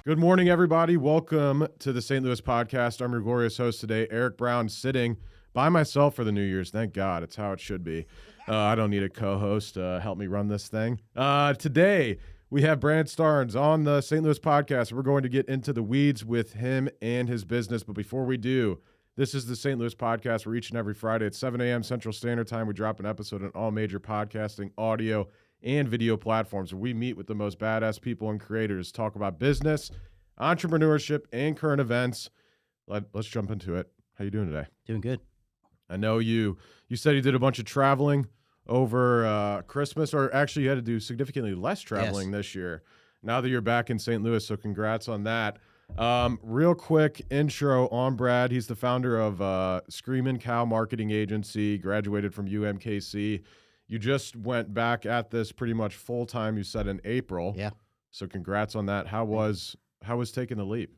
Good morning, everybody. Welcome to the St. Louis podcast. I'm your glorious host today, Eric Brown, sitting by myself for the New Year's. Thank God. It's how it should be. I don't need a co-host to help me run this thing. Today, we have Brad Starnes on the St. Louis podcast. We're going to get into the weeds with him and his business. But before we do, this is the St. Louis podcast where each and every Friday at 7 a.m. Central Standard Time, we drop an episode on all major podcasting, audio, and video platforms where we meet with the most badass people and creators, talk about business, entrepreneurship, and current events. Let's jump into it. How you doing today? Doing good. I know you said you did a bunch of traveling over Christmas, or actually you had to do significantly less traveling this year. Now that you're back in St. Louis, so congrats on that. Real quick intro on Brad. He's the founder of Screamin Cow Marketing Agency, graduated from UMKC. You just went back at this pretty much full time, you said, in April. Yeah. So congrats on that. How was taking the leap?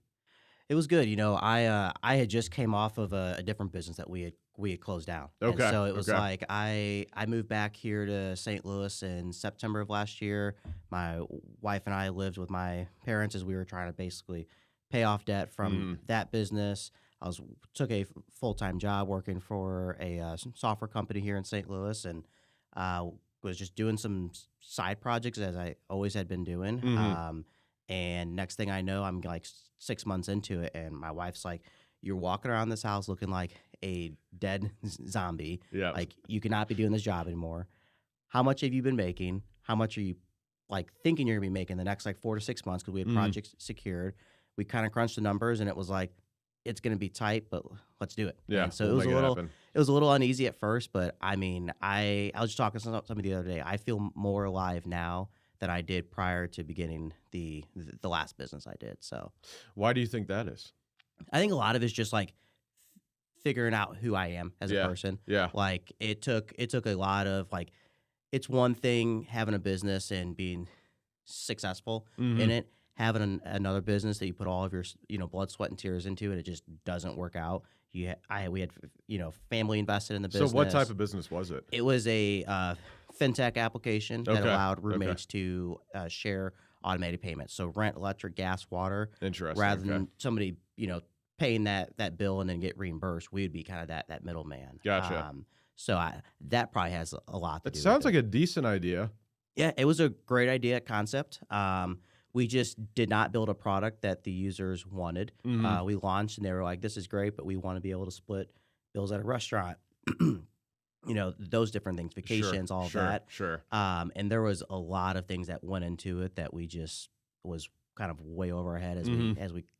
It was good. You know, I had just came off of a different business that we had closed down. Okay. And so it was like I moved back here to St. Louis in September of last year. My wife and I lived with my parents as we were trying to basically pay off debt from that business. Took a full-time job working for a software company here in St. Louis, and was just doing some side projects as I always had been doing. And next thing I know, I'm like 6 months into it, and my wife's like, "You're walking around this house looking like a dead zombie. Yeah. Like, you cannot be doing this job anymore. How much have you been making? How much are you like thinking you're gonna be making the next like 4 to 6 months?" Because we had projects secured. We kind of crunched the numbers, and it was like, it's gonna be tight, but let's do it. Yeah. And so it was a little uneasy at first, but I mean, I was just talking to somebody the other day. I feel more alive now than I did prior to beginning the last business I did. So, why do you think that is? I think a lot of it's just like figuring out who I am as a person. Yeah. Like it took a lot of like, it's one thing having a business and being successful in it, having another business that you put all of your blood, sweat, and tears into, and it just doesn't work out. We had family invested in the business. So what type of business was it? It was a fintech application that allowed roommates to share automated payments. So rent, electric, gas, water. Interesting. Rather than somebody paying that bill and then get reimbursed, we would be kind of that middleman. Gotcha. So that probably has a lot to do with it. It sounds like a decent idea. Yeah, it was a great idea concept. We just did not build a product that the users wanted. We launched and they were like, "This is great, but we want to be able to split bills at a restaurant." Those different things, vacations, all of that. Sure. And there was a lot of things that went into it that we just was kind of way over our head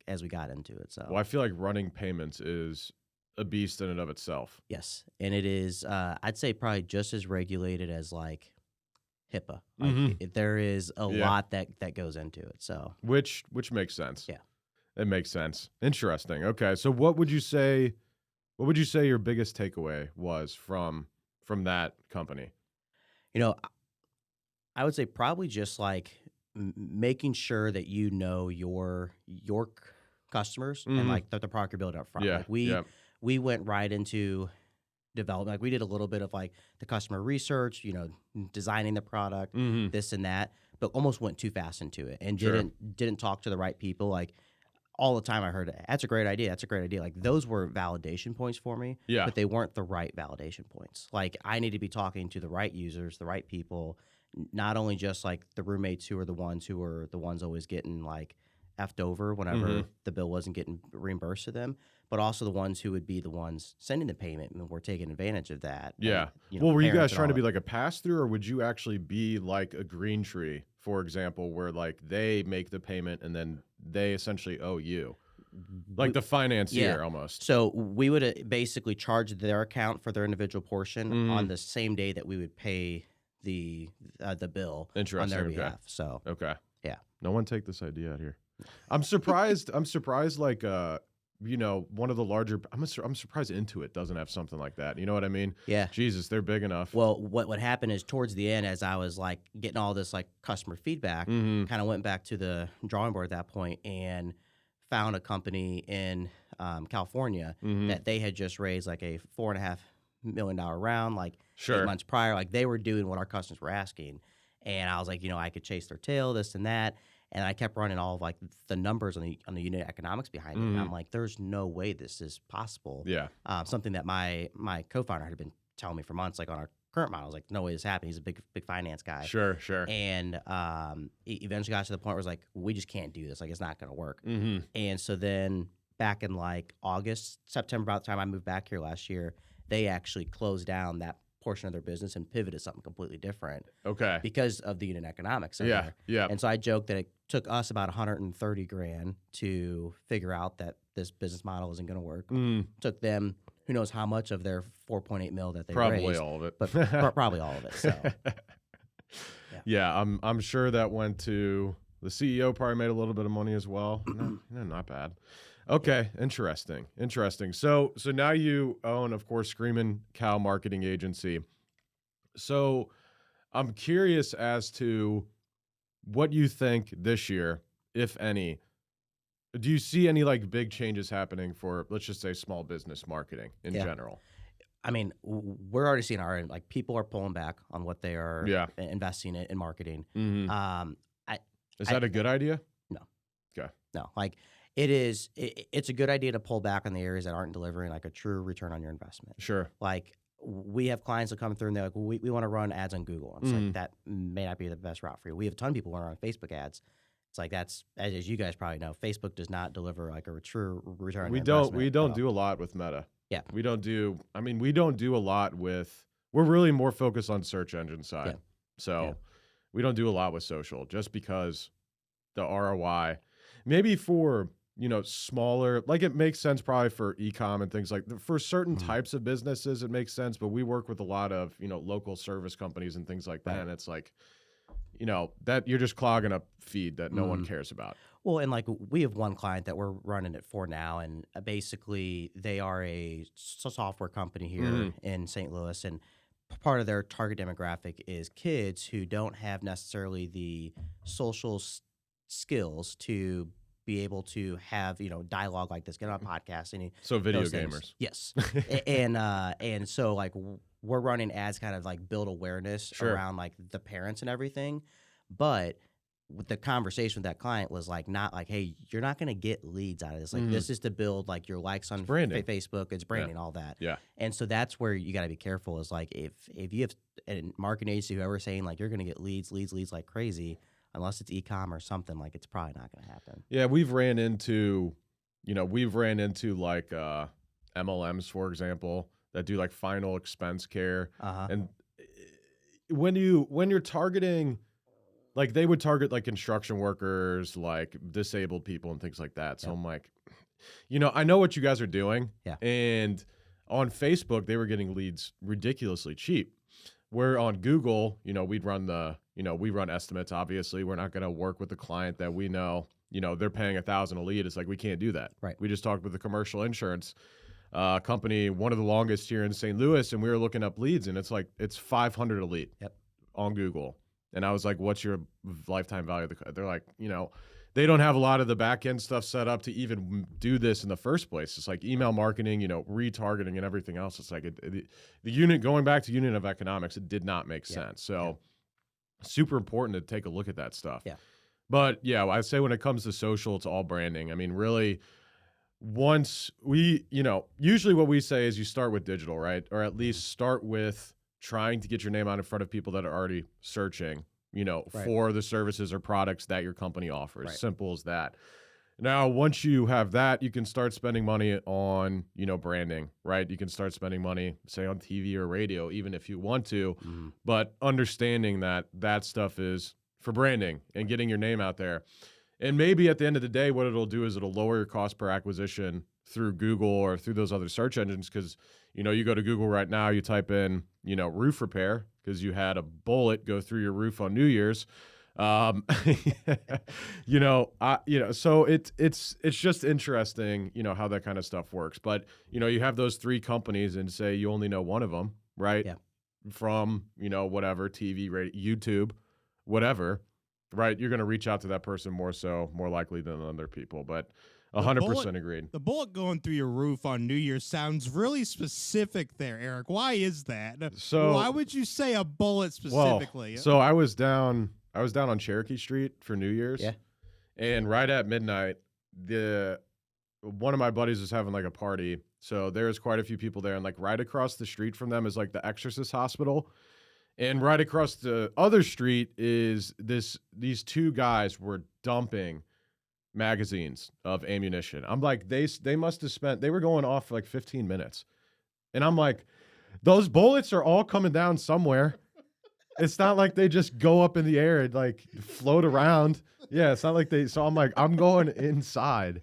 as we got into it. So, well, I feel like running payments is a beast in and of itself. Yes, and it is. I'd say probably just as regulated as like HIPAA. Like there is a lot that goes into it. So which makes sense. Yeah, it makes sense. Interesting. Okay, so what would you say your biggest takeaway was from that company? I would say probably just like making sure that you know your customers and like the product you're building up front. Yeah, like we went right into development. Like we did a little bit of like the customer research, designing the product, this and that, but almost went too fast into it and didn't talk to the right people. Like all the time I heard, "That's a great idea. That's a great idea." Like those were validation points for me, but they weren't the right validation points. Like I need to be talking to the right users, the right people, not only just like the roommates who were the ones always getting like effed over whenever the bill wasn't getting reimbursed to them, but also the ones who would be the ones sending the payment and were taking advantage of that. Yeah. And, well, were you guys trying to be like a pass-through, or would you actually be like a Green Tree, for example, where like they make the payment and then they essentially owe you? Like the financier almost. So we would basically charge their account for their individual portion on the same day that we would pay the bill on their behalf. So yeah. No one take this idea out here. I'm surprised. Like one of the larger. I'm surprised Intuit doesn't have something like that. You know what I mean? Yeah. Jesus, they're big enough. Well, what happened is towards the end, as I was like getting all this like customer feedback, kind of went back to the drawing board at that point and found a company in California that they had just raised like a $4.5 million round, like 8 months prior. Like they were doing what our customers were asking, and I was like, I could chase their tail, this and that. And I kept running all of like the numbers on the unit economics behind it. And I'm like, there's no way this is possible. Yeah. Something that my co-founder had been telling me for months, like on our current model, I was like, no way this happened. He's a big finance guy. Sure. And he eventually got to the point where it was like, we just can't do this. Like, it's not going to work. And so then back in like August, September, about the time I moved back here last year, they actually closed down that portion of their business and pivoted to something completely different. Okay. Because of the unit economics. Yeah. And so I joked that it took us about $130,000 to figure out that this business model isn't going to work. Took them who knows how much of their 4.8 mil that they probably raised, all of it, but probably all of it. So yeah, I'm sure that went to the CEO. Probably made a little bit of money as well. Not bad. Okay, interesting. So now you own, of course, Screamin Cow Marketing Agency. So I'm curious as to what you think this year, if any. Do you see any like big changes happening for, let's just say, small business marketing in general? I mean, we're already seeing our end. Like, people are pulling back on what they are investing in marketing. Is that a good idea? No. Okay. No, like it's a good idea to pull back on the areas that aren't delivering like a true return on your investment. Sure. Like, we have clients that come through and they're like, well, we want to run ads on Google. And it's like, that may not be the best route for you. We have a ton of people who run Facebook ads. It's like, that's, as you guys probably know, Facebook does not deliver like a true return on investment. We don't do a lot with Meta. Yeah. We don't do a lot with, we're really more focused on search engine side. Yeah. So we don't do a lot with social just because the ROI, maybe for, smaller, like it makes sense probably for e-com and things like that. For certain types of businesses, it makes sense, but we work with a lot of, local service companies and things like that. And it's like, that you're just clogging up feed that no one cares about. Well, and like we have one client that we're running it for now, and basically they are a software company here in St. Louis, and part of their target demographic is kids who don't have necessarily the social skills to be able to have dialogue like this, get on a podcast, and so video gamers. Yes, and so like we're running ads kind of like build awareness around like the parents and everything, but the conversation with that client was like, not like, hey, you're not going to get leads out of this. Like, this is to build like your likes on Facebook. It's branding, all that. Yeah. And so that's where you got to be careful is like, if you have a marketing agency, whoever's saying like, you're going to get leads like crazy, unless it's e-com or something, like it's probably not going to happen. Yeah. We've ran into like MLMs, for example, that do like final expense care. And when you're targeting, like they would target like construction workers, like disabled people and things like that. So I'm like, I know what you guys are doing. Yeah. And on Facebook, they were getting leads ridiculously cheap. Where on Google, we run estimates, obviously. We're not going to work with the client that we know, they're paying $1,000 a lead. It's like, we can't do that. Right. We just talked with the commercial insurance company, one of the longest here in St. Louis, and we were looking up leads, and it's like, it's $500 a lead on Google. And I was like, what's your lifetime value? They're like, they don't have a lot of the back end stuff set up to even do this in the first place. It's like email marketing, retargeting and everything else. It's like the unit, going back to unit of economics, it did not make sense. So super important to take a look at that stuff. Yeah. But yeah, I'd say when it comes to social, it's all branding. I mean, really, once we, usually what we say is you start with digital, right? Or at least start with trying to get your name out in front of people that are already searching, for the services or products that your company offers. Right. Simple as that. Now, once you have that, you can start spending money on, branding, right? You can start spending money, say, on TV or radio, even if you want to, but understanding that that stuff is for branding and getting your name out there. And maybe at the end of the day, what it'll do is it'll lower your cost per acquisition through Google or through those other search engines. Because, you go to Google right now, you type in, roof repair because you had a bullet go through your roof on New Year's. So it's just interesting, how that kind of stuff works. But, you have those three companies and say you only know one of them, right? Yeah. From, whatever, TV, radio, YouTube, whatever, right? You're going to reach out to that person more likely than other people. But 100% agreed. The bullet going through your roof on New Year's sounds really specific there, Eric. Why is that? So why would you say a bullet specifically? Well, so I was down on Cherokee Street for New Year's. Yeah. And right at midnight, one of my buddies was having like a party. So there's quite a few people there. And like right across the street from them is like the Exorcist Hospital. And right across the other street is these two guys were dumping magazines of ammunition. I'm like, they must have spent, they were going off for like 15 minutes. And I'm like, those bullets are all coming down somewhere. It's not like they just go up in the air and like float around. Yeah, it's not like so I'm like, I'm going inside.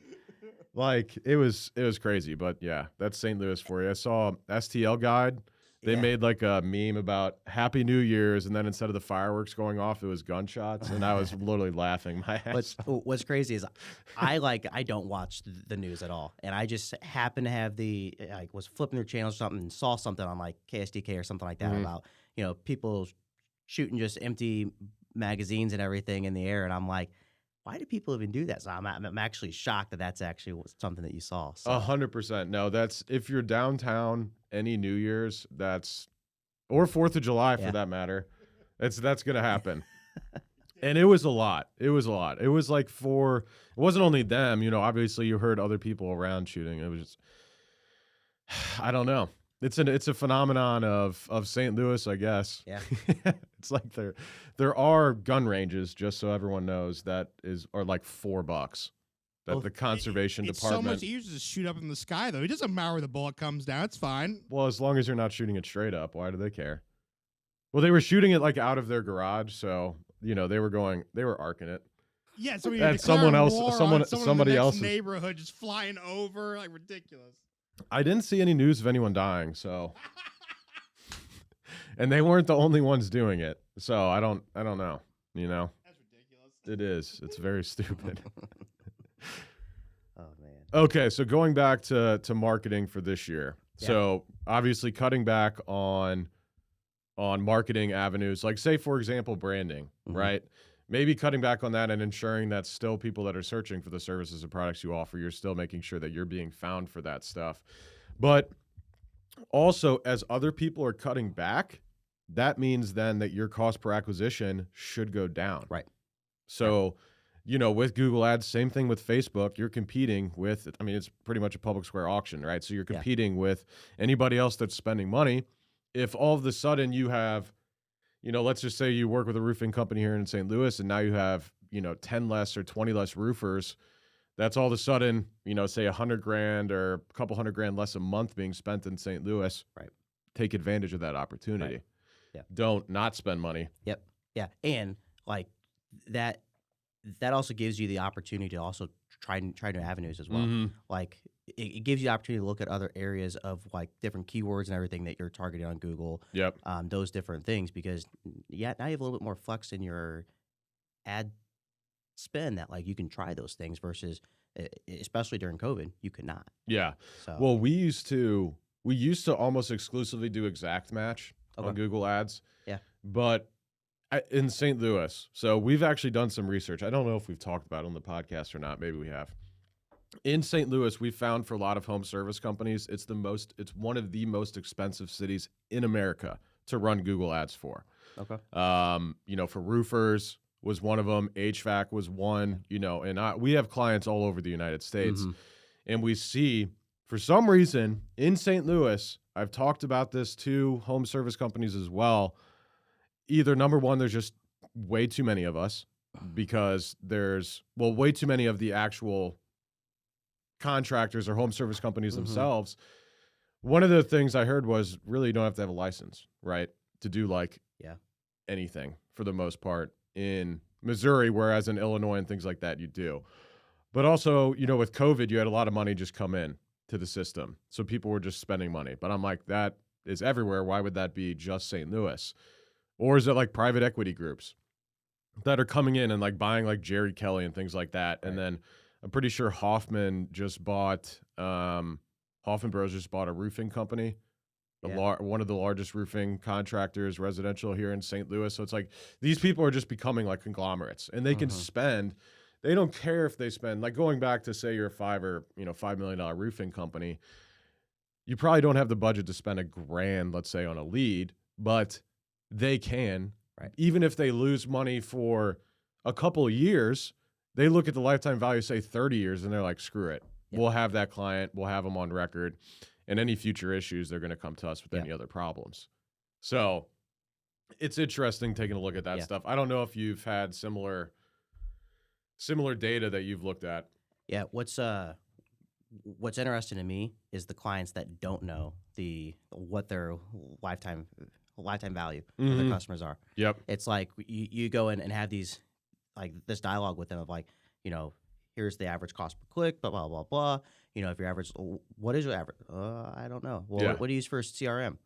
Like it was crazy, but yeah, that's St. Louis for you. I saw STL Guide. They made like a meme about Happy New Year's, and then instead of the fireworks going off, it was gunshots, and I was literally laughing my ass off. What's crazy is I don't watch the news at all, and I just happened to have was flipping through channels or something and saw something on like KSDK or something like that about people shooting just empty magazines and everything in the air, and I'm like, why do people even do that? So I'm actually shocked that that's actually something that you saw. 100%. No, that's if you're downtown any New Year's, or 4th of July for that matter, that's gonna happen. And it was a lot. It was like it wasn't only them. Obviously you heard other people around shooting. It was just, I don't know. It's a phenomenon of St. Louis, I guess. Yeah. It's like there are gun ranges, just so everyone knows, are like $4 that the conservation department. It's so much easier to shoot up in the sky, though. It doesn't matter where the bullet comes down. It's fine. Well, as long as you're not shooting it straight up, why do they care? Well, they were shooting it like out of their garage, so they were arcing it. Yeah, so we somebody else's neighborhood just flying over, like ridiculous. I didn't see any news of anyone dying, so and they weren't the only ones doing it. So I don't know, That's ridiculous. It is. It's very stupid. Oh man. Okay, so going back to marketing for this year. Yeah. So obviously cutting back on marketing avenues, like say for example branding, right? Maybe cutting back on that and ensuring that still people that are searching for the services and products you offer, you're still making sure that you're being found for that stuff. But also, as other people are cutting back, that means then that your cost per acquisition should go down. Right. So, with Google Ads, same thing with Facebook, you're competing with, it's pretty much a public square auction, right? So you're competing with anybody else that's spending money. If all of a sudden you have, let's just say you work with a roofing company here in St. Louis and now you have, 10 less or 20 less roofers, that's all of a sudden, say $100,000 or a couple $100,000 less a month being spent in St. Louis. Right. Take advantage of that opportunity. Right. Yeah. Don't not spend money. Yep. Yeah. And like that also gives you the opportunity to also try new avenues as well. Mm-hmm. Like it gives you the opportunity to look at other areas of like different keywords and everything that you're targeting on Google. Yep. Those different things, because now you have a little bit more flex in your ad spend that like you can try those things versus, especially during COVID, you could not. Yeah. So Well, we used to almost exclusively do exact match on Google Ads. Yeah. But in St. Louis, so we've actually done some research. I don't know if we've talked about it on the podcast or not. Maybe we have. In St. Louis, we found for a lot of home service companies, it's one of the most expensive cities in America to run Google Ads for. Okay. For roofers was one of them. HVAC was one. And we have clients all over the United States, and we see for some reason in St. Louis, I've talked about this to home service companies as well. Either number one, there's just way too many of us because there's way too many of the actual contractors or home service companies themselves. One of the things I heard was really you don't have to have a license, right, to do anything for the most part in Missouri, whereas in Illinois and things like that you do. But also, with COVID, you had a lot of money just come in to the system. So people were just spending money. But I'm like, that is everywhere. Why would that be just St. Louis? Or is it like private equity groups that are coming in and like buying like Jerry Kelly and things like that? Right. And then I'm pretty sure Hoffman Bros just bought a roofing company, one of the largest roofing contractors, residential here in St. Louis. So it's like these people are just becoming like conglomerates, and they can spend. They don't care if they spend, like going back to say you're a $5 million roofing company. You probably don't have the budget to spend $1,000, let's say, on a lead, but they can, right, even if they lose money for a couple of years. they look at the lifetime value, say 30 years, and they're like, screw it. Yep. We'll have that client. We'll have them on record. And any future issues, they're going to come to us with any other problems. So it's interesting taking a look at that stuff. I don't know if you've had similar data that you've looked at. Yeah. What's interesting to me is the clients that don't know what their lifetime value of their customers are. Yep. It's like you go in and have these like this dialogue with them of like, here's the average cost per click, blah blah blah blah. If your average, what is your average? I don't know. Well, what do you use for CRM?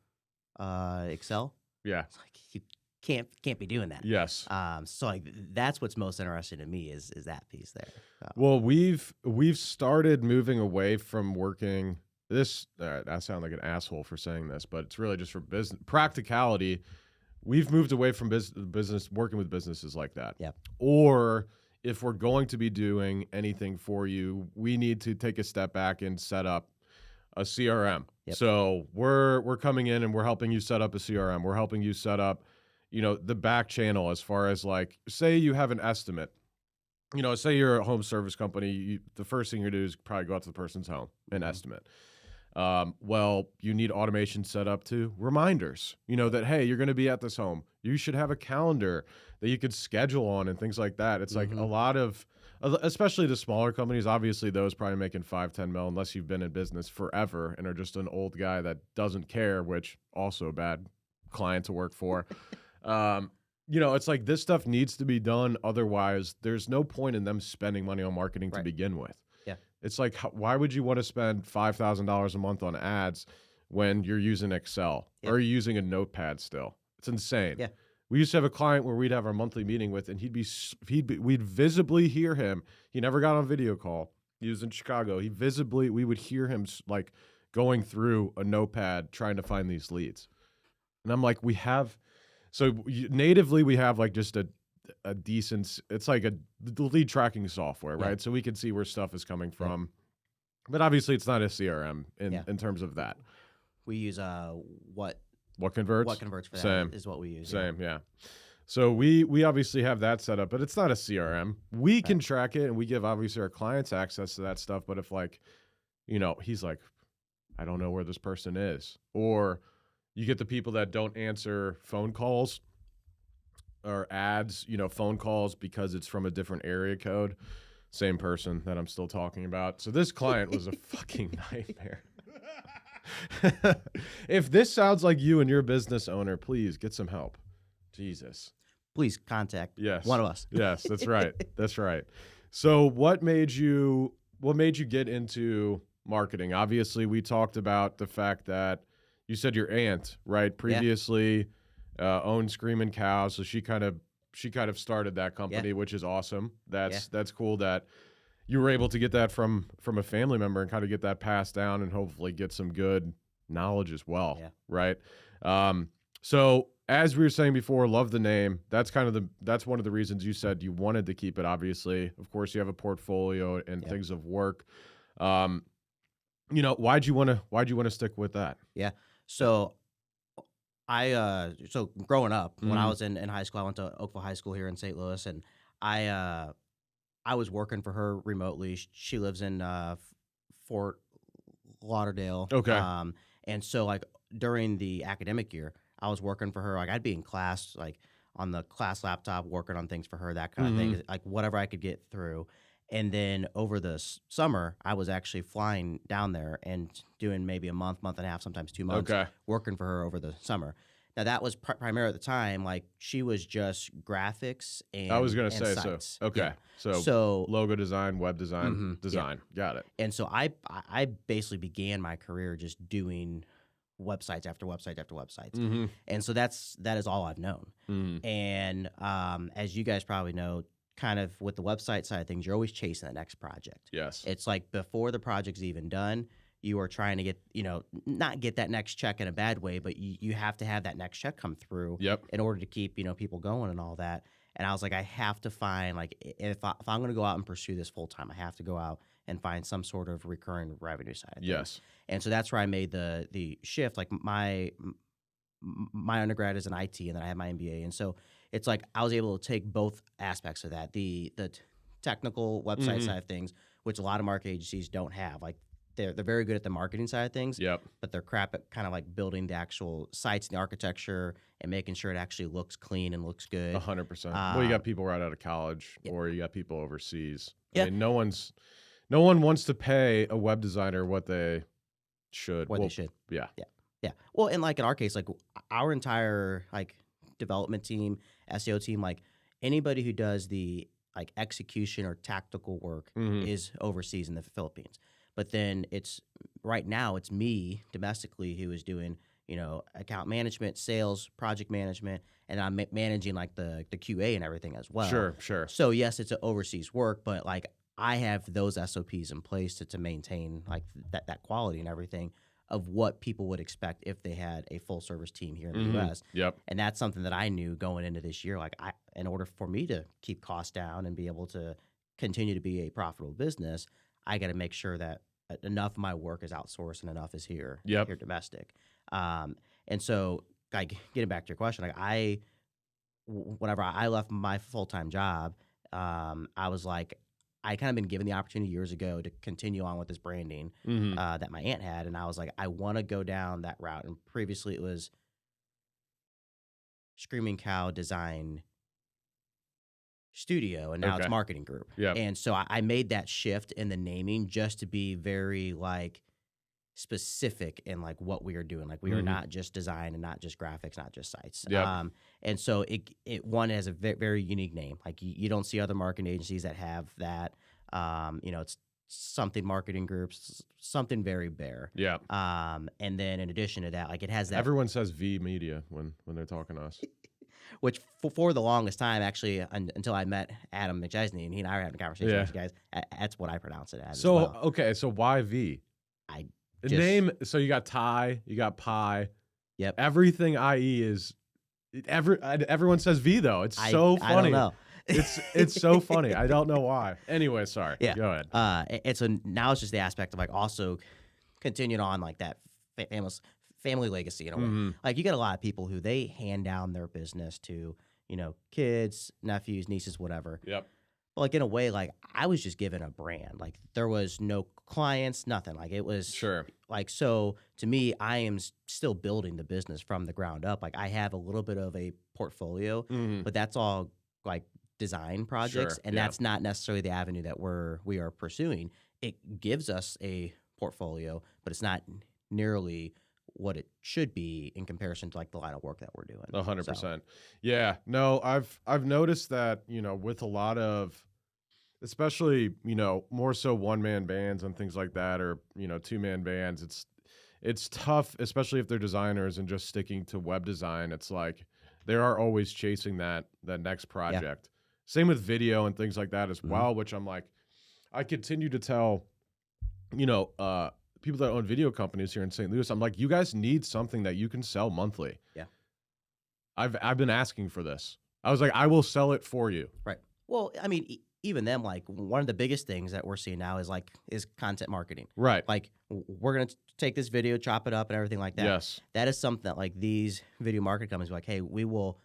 Excel. Yeah. It's like you can't be doing that. Yes. So like that's what's most interesting to me is that piece there. Well, we've started moving away from working this. I sound like an asshole for saying this, but it's really just for business practicality. We've moved away from business working with businesses like that. Yeah. Or if we're going to be doing anything for you, we need to take a step back and set up a CRM. Yep. So we're coming in and we're helping you set up a CRM. We're helping you set up, the back channel as far as like, say you have an estimate. Say you're a home service company. The first thing you do is probably go out to the person's home and estimate. Well, you need automation set up to reminders, that, hey, you're going to be at this home. You should have a calendar that you could schedule on and things like that. It's like a lot of, especially the smaller companies, obviously those probably making 5-10 mil unless you've been in business forever and are just an old guy that doesn't care, which also a bad client to work for. It's like this stuff needs to be done. Otherwise, there's no point in them spending money on marketing to begin with. Yeah. It's like, why would you want to spend $5,000 a month on ads when you're using Excel or you're using a notepad still? It's insane. Yeah. We used to have a client where we'd have our monthly meeting with, and we'd visibly hear him. He never got on video call. He was in Chicago. We would hear him like going through a notepad trying to find these leads. And I'm like, natively we have like just a decent, it's like the lead tracking software, right? So we can see where stuff is coming from. But obviously it's not a CRM in terms of that. We use What converts? What converts for that Same. is what we use. Same, yeah. So we obviously have that set up, but it's not a CRM. We can track it, and we give obviously our clients access to that stuff. But if he's like, I don't know where this person is, or you get the people that don't answer phone calls or ads, phone calls because it's from a different area code. Same person that I'm still talking about. So this client was a fucking nightmare. If this sounds like you and your business owner, please get some help. Jesus. Please contact one of us. Yes, that's right. That's right. So what made you get into marketing? Obviously, we talked about the fact that you said your aunt, right, previously owned Screamin Cow, so she kind of started that company, which is awesome. That's cool that you were able to get that from a family member and kind of get that passed down and hopefully get some good knowledge as well, right? So as we were saying before, love the name. That's one of the reasons you said you wanted to keep it. Obviously, of course, you have a portfolio and things of work. Why'd you want to stick with that? Yeah. So so growing up, when I was in high school, I went to Oakville High School here in St. Louis, and I was working for her remotely. She lives in Fort Lauderdale. Okay. And so like during the academic year, I was working for her. Like I'd be in class, like on the class laptop, working on things for her, that kind of thing, like whatever I could get through. And then over the summer, I was actually flying down there and doing maybe a month and a half, sometimes 2 months, working for her over the summer. Now, that was primarily at the time, like, she was just graphics and I was going to say, sites. so, okay. Yeah. So logo design, web design, design. Yeah. Got it. And so I basically began my career just doing websites after websites after websites. And so that is all I've known. And as you guys probably know, kind of with the website side of things, you're always chasing the next project. Yes. It's like before the project's even done, you are trying to get, not get that next check in a bad way, but you have to have that next check come through in order to keep, people going and all that. And I was like, I have to find, like, if I'm going to go out and pursue this full time, I have to go out and find some sort of recurring revenue side of things. Yes. And so that's where I made the shift. Like my undergrad is in IT, and then I have my MBA. And so it's like I was able to take both aspects of that, the technical website side of things, which a lot of marketing agencies don't have. Like they're very good at the marketing side of things, but they're crap at kind of like building the actual sites and the architecture and making sure it actually looks clean and looks good. 100%. Well, you got people right out of college, or you got people overseas. Yeah. I mean, no one wants to pay a web designer what they should. They should. Yeah. Yeah. Well, and like in our case, like our entire like development team, SEO team, like anybody who does the like execution or tactical work is overseas in the Philippines. But then right now it's me domestically who is doing, account management, sales, project management, and I'm managing like the QA and everything as well. Sure. So yes, it's an overseas work, but like I have those SOPs in place to maintain like that quality and everything of what people would expect if they had a full service team here in the US. Yep. And that's something that I knew going into this year. Like in order for me to keep costs down and be able to continue to be a profitable business, I got to make sure that enough of my work is outsourced and enough is here domestic. And so, like getting back to your question, like whenever I left my full-time job, I was like, I kind of been given the opportunity years ago to continue on with this branding that my aunt had, and I was like, I want to go down that route. And previously, it was Screamin Cow Design Studio, and now it's Marketing Group. And so I made that shift in the naming just to be very like specific in like what we are doing. Like we are not just design and not just graphics, not just sites. And so it one has a very unique name. Like you don't see other marketing agencies that have that. It's something marketing groups, something very bare. And then in addition to that, like it has that. Everyone says V Media when they're talking to us. Which for the longest time, actually, until I met Adam McChesney, and he and I were having a conversation with you guys, that's what I pronounce it as. So, as well. Okay, so why V? Name, so you got Thai, you got Pi. Yep. Everything IE is, everyone says V though. It's so funny. I don't know. It's so funny. I don't know why. Anyway, sorry. Yeah. Go ahead. And so now it's just the aspect of like also continuing on like that family legacy in a way. Like you get a lot of people who they hand down their business to, kids, nephews, nieces, whatever. Yep. But like in a way, like I was just given a brand. Like there was no clients, nothing. Like it was like, so to me, I am still building the business from the ground up. Like I have a little bit of a portfolio, but that's all like design projects, and that's not necessarily the avenue that we are pursuing. It gives us a portfolio, but it's not nearly what it should be in comparison to like the line of work that we're doing. 100%. Yeah. No, I've noticed that, with a lot of, especially, more so one-man bands and things like that, or, two-man bands, it's tough, especially if they're designers and just sticking to web design. It's like they are always chasing that next project. Same with video and things like that as well, which I'm like, I continue to tell, people that own video companies here in St. Louis, I'm like, you guys need something that you can sell monthly. Yeah. I've been asking for this. I was like, I will sell it for you. Right. Well, I mean, even them, like one of the biggest things that we're seeing now is content marketing. Right. Like we're going to take this video, chop it up and everything like that. Yes. That is something that like these video marketing companies are like, hey, we will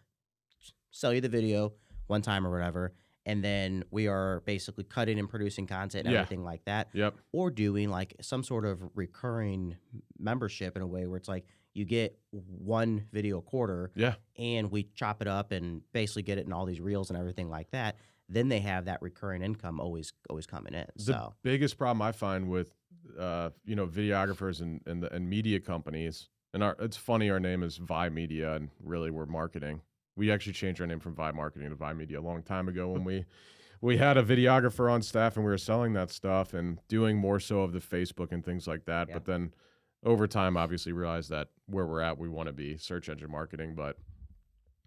sell you the video one time or whatever. And then we are basically cutting and producing content and everything like that. Yep. Or doing like some sort of recurring membership in a way where it's like you get one video a quarter. Yeah. And we chop it up and basically get it in all these reels and everything like that. Then they have that recurring income always coming in. The biggest problem I find with videographers and media companies, and it's funny, our name is Vi Media, and really we're marketing. We actually changed our name from Vi Marketing to Vi Media a long time ago when we had a videographer on staff and we were selling that stuff and doing more so of the Facebook and things like that. Yeah. But then over time, obviously realized that where we're at, we want to be search engine marketing. But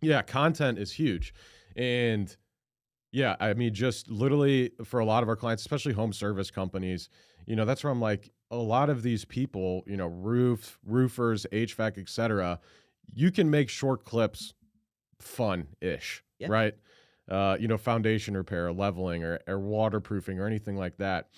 yeah, content is huge. And yeah, I mean, just literally for a lot of our clients, especially home service companies, that's where I'm like, a lot of these people, roofers, HVAC, et cetera, you can make short clips fun-ish, right? Foundation repair, leveling, or waterproofing, or anything like that.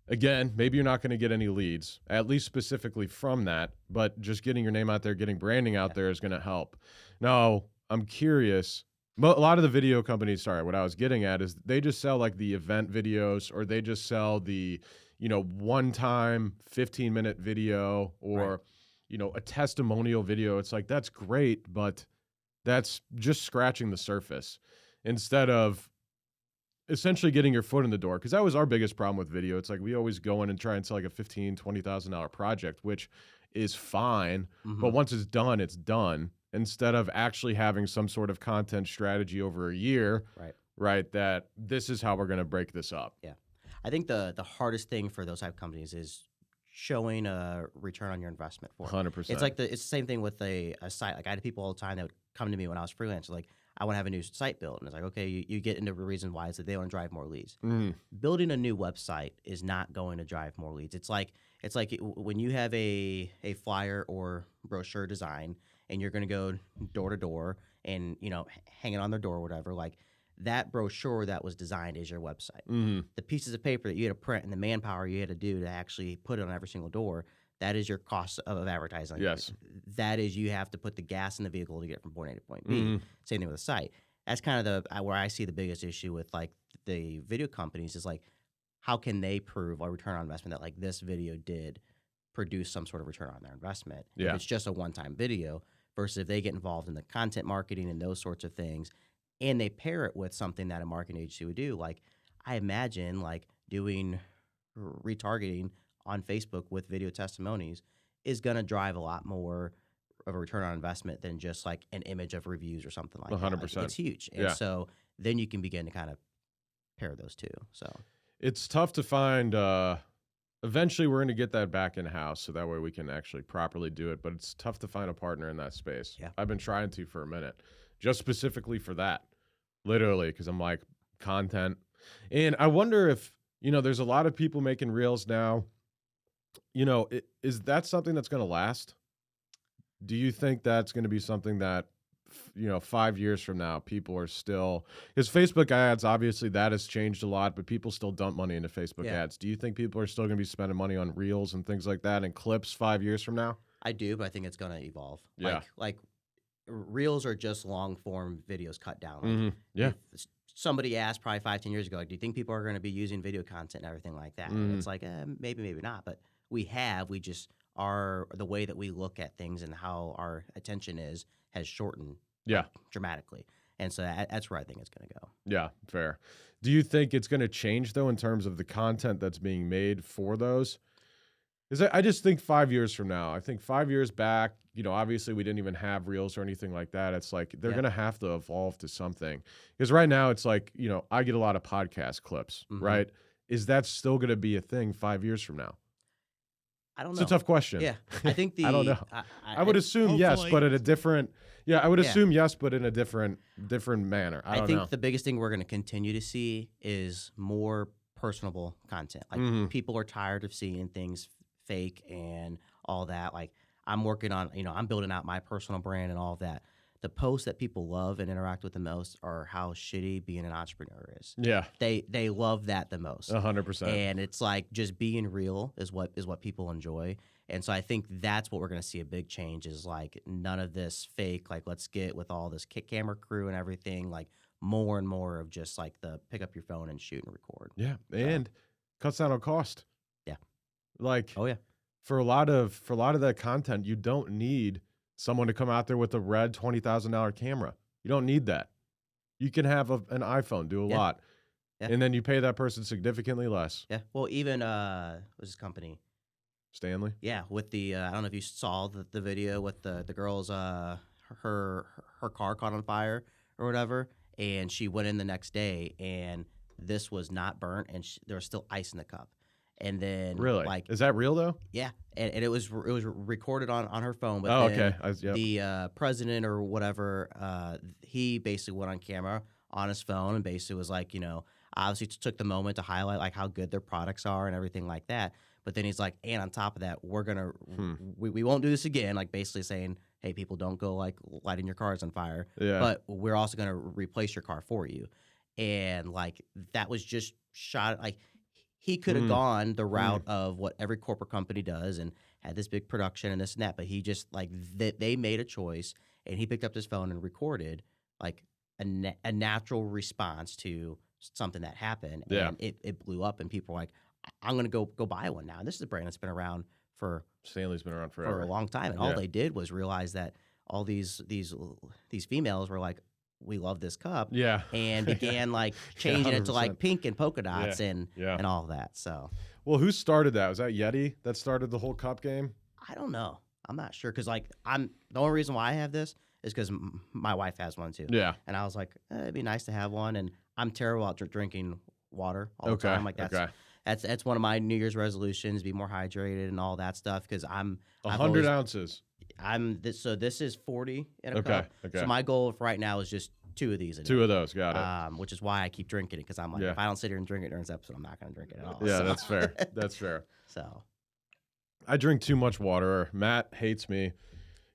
Again, maybe you're not going to get any leads, at least specifically from that, but just getting your name out there, getting branding out there is going to help. Now, I'm curious, A lot of the video companies, sorry, what I was getting at is they just sell like the event videos, or they just sell the, one-time 15-minute video, or, a testimonial video. It's like, that's great, but that's just scratching the surface instead of essentially getting your foot in the door. Because that was our biggest problem with video. It's like we always go in and try and sell like a $15,000, $20,000 project, which is fine. But once it's done, it's done. Instead of actually having some sort of content strategy over a year, right? That this is how we're going to break this up. Yeah. I think the hardest thing for those type of companies is showing a return on your investment for it. 100%. It's like it's the same thing with a site. Like I had people all the time that would come to me when I was freelance, like, I want to have a new site built. And it's like, okay, you get into the reason why is that they want to drive more leads. Building a new website is not going to drive more leads. It's like when you have a flyer or brochure design and you're going to go door to door and, hang it on their door or whatever, like that brochure that was designed is your website. The pieces of paper that you had to print and the manpower you had to do to actually put it on every single door, that is your cost of advertising. Yes. That is, you have to put the gas in the vehicle to get from point A to point B. Same thing with a site. That's kind of where I see the biggest issue with like the video companies is like, how can they prove a return on investment that like this video did produce some sort of return on their investment? Yeah. If it's just a one-time video versus if they get involved in the content marketing and those sorts of things, and they pair it with something that a marketing agency would do. Like I imagine like doing retargeting on Facebook with video testimonies is going to drive a lot more of a return on investment than just like an image of reviews or something like 100%. that. Like, it's huge. And so then you can begin to kind of pair those two. So it's tough to find. Eventually, we're going to get that back in-house so that way we can actually properly do it. But it's tough to find a partner in that space. Yeah. I've been trying to for a minute, just specifically for that, literally, because I'm like, content. And I wonder if, there's a lot of people making reels now. Is that something that's going to last? Do you think that's going to be something that, 5 years from now, people are still, because Facebook ads, obviously that has changed a lot, but people still dump money into Facebook ads. Do you think people are still going to be spending money on reels and things like that and clips 5 years from now? I do, but I think it's going to evolve. Yeah. Like reels are just long form videos cut down. Like, yeah. Somebody asked probably 5-10 years ago, like, do you think people are going to be using video content and everything like that? And it's like, maybe not. But we just are, the way that we look at things and how our attention has shortened dramatically. And so that's where I think it's going to go. Yeah, fair. Do you think it's going to change, though, in terms of the content that's being made for those? Because I just think 5 years from now, I think 5 years back, obviously we didn't even have reels or anything like that. It's like they're going to have to evolve to something. Because right now it's like, I get a lot of podcast clips, right? Is that still going to be a thing 5 years from now? I don't know. It's a tough question. Yeah, I think I don't know. I would assume yes, but in a different. Yeah, I would assume yes, but in a different manner. I don't know. The biggest thing we're going to continue to see is more personable content. Like people are tired of seeing things fake and all that. Like I'm working on, I'm building out my personal brand and all of that. The posts that people love and interact with the most are how shitty being an entrepreneur is. Yeah. They love that the most. 100%. And it's like just being real is what people enjoy. And so I think that's what we're going to see a big change is like none of this fake, like let's get with all this camera crew and everything, like more and more of just like the pick up your phone and shoot and record. Yeah. And cuts down on cost. Yeah. Like, oh yeah. For a lot of that content, you don't need someone to come out there with a red $20,000 camera. You don't need that. You can have an iPhone do a lot. Yeah. And then you pay that person significantly less. Yeah. Well, even what's his company? Stanley? Yeah, with the I don't know if you saw the video with the girl's her car caught on fire or whatever, and she went in the next day and this was not burnt and there was still ice in the cup. And then really, like, is that real though? Yeah, and it was recorded on her phone. But okay. The president or whatever, he basically went on camera on his phone and basically was like, obviously took the moment to highlight like how good their products are and everything like that. But then he's like, and on top of that, we're gonna we won't do this again. Like basically saying, hey, people, don't go like lighting your cars on fire. Yeah. But we're also gonna replace your car for you. And like that was just shot like. He could have gone the route of what every corporate company does and had this big production and this and that, but he just like they made a choice and he picked up his phone and recorded like a natural response to something that happened, and it blew up, and people were like, "I'm gonna go buy one now." And this is a brand that's been around for Stanley's been around forever. for a long time, and all they did was realize that all these females were like, "We love this cup," and began like changing it to like pink and polka dots and all of that. So, well, who started that? Was that Yeti that started the whole cup game? I don't know. I'm not sure because like the only reason why I have this is because my wife has one too. Yeah, and I was like, it'd be nice to have one, and I'm terrible at drinking water all the time. Like that's one of my New Year's resolutions: be more hydrated and all that stuff. Because 100 ounces. So this is 40 in a cup. So my goal right now is just 2 of these. Two of those, got it. Which is why I keep drinking it because I'm like, if I don't sit here and drink it during this episode, I'm not going to drink it at all. Yeah, so. That's fair. That's fair. So I drink too much water. Matt hates me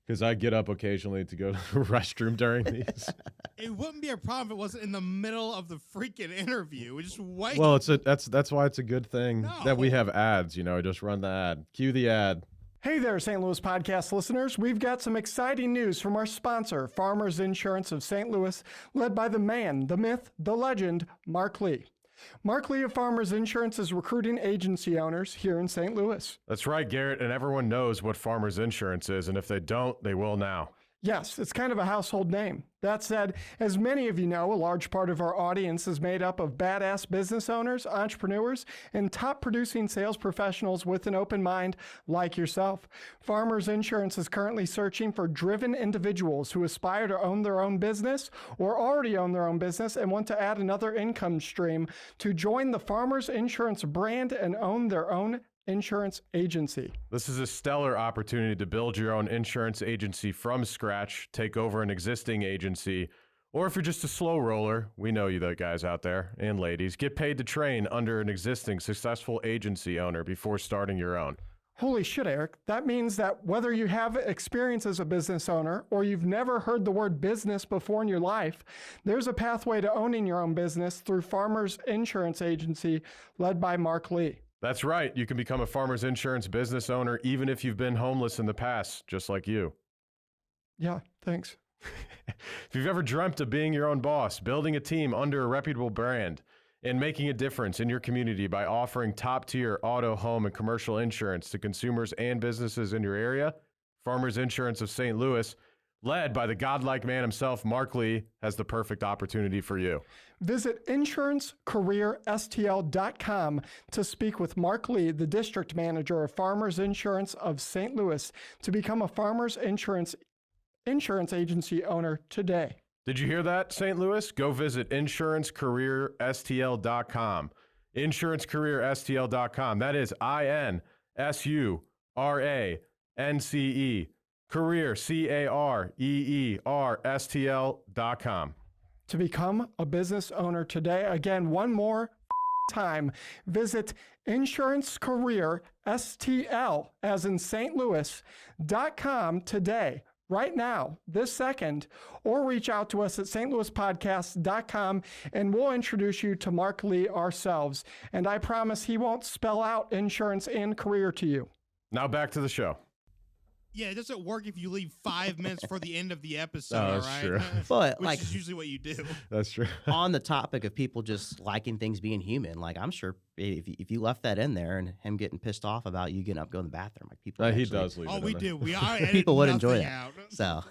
because I get up occasionally to go to the restroom during these. It wouldn't be a problem if it wasn't in the middle of the freaking interview. We just wait. Well, that's why it's a good thing that we have ads. Just run the ad. Cue the ad. Hey there, St. Louis podcast listeners. We've got some exciting news from our sponsor, Farmers Insurance of St. Louis, led by the man, the myth, the legend, Mark Lee. Mark Lee of Farmers Insurance is recruiting agency owners here in St. Louis. That's right, Garrett, and everyone knows what Farmers Insurance is, and if they don't, they will now. Yes, it's kind of a household name. That said, as many of you know, a large part of our audience is made up of badass business owners, entrepreneurs, and top producing sales professionals with an open mind like yourself. Farmers Insurance is currently searching for driven individuals who aspire to own their own business or already own their own business and want to add another income stream to join the Farmers Insurance brand and own their own insurance agency. This is a stellar opportunity to build your own insurance agency from scratch, take over an existing agency, or if you're just a slow roller, we know you guys out there and ladies, get paid to train under an existing successful agency owner before starting your own. Holy shit, Eric. That means that whether you have experience as a business owner or you've never heard the word business before in your life, there's a pathway to owning your own business through Farmers Insurance Agency led by Mark Lee. That's right. You can become a Farmers Insurance business owner even if you've been homeless in the past, just like you. Yeah, thanks. If you've ever dreamt of being your own boss, building a team under a reputable brand, and making a difference in your community by offering top-tier auto, home, and commercial insurance to consumers and businesses in your area, Farmers Insurance of St. Louis, led by the godlike man himself, Mark Lee, has the perfect opportunity for you. Visit insurancecareerstl.com to speak with Mark Lee, the district manager of Farmers Insurance of St. Louis, to become a Farmers Insurance agency owner today. Did you hear that, St. Louis? Go visit insurancecareerstl.com. Insurancecareerstl.com. That is INSURANCE. Career, CAREERSTL.com. To become a business owner today, again, one more time, visit insurancecareerstl, as in St. Louis.com today, right now, this second, or reach out to us at stlouispodcast.com and we'll introduce you to Mark Lee ourselves. And I promise he won't spell out insurance and career to you. Now back to the show. Yeah, it doesn't work if you leave 5 minutes for the end of the episode, that's right? True. But Which is usually what you do. That's true. On the topic of people just liking things being human, like I'm sure if you left that in there and him getting pissed off about you getting up going to the bathroom, like people he does leave it we in do. there. We are people would enjoy that. out. So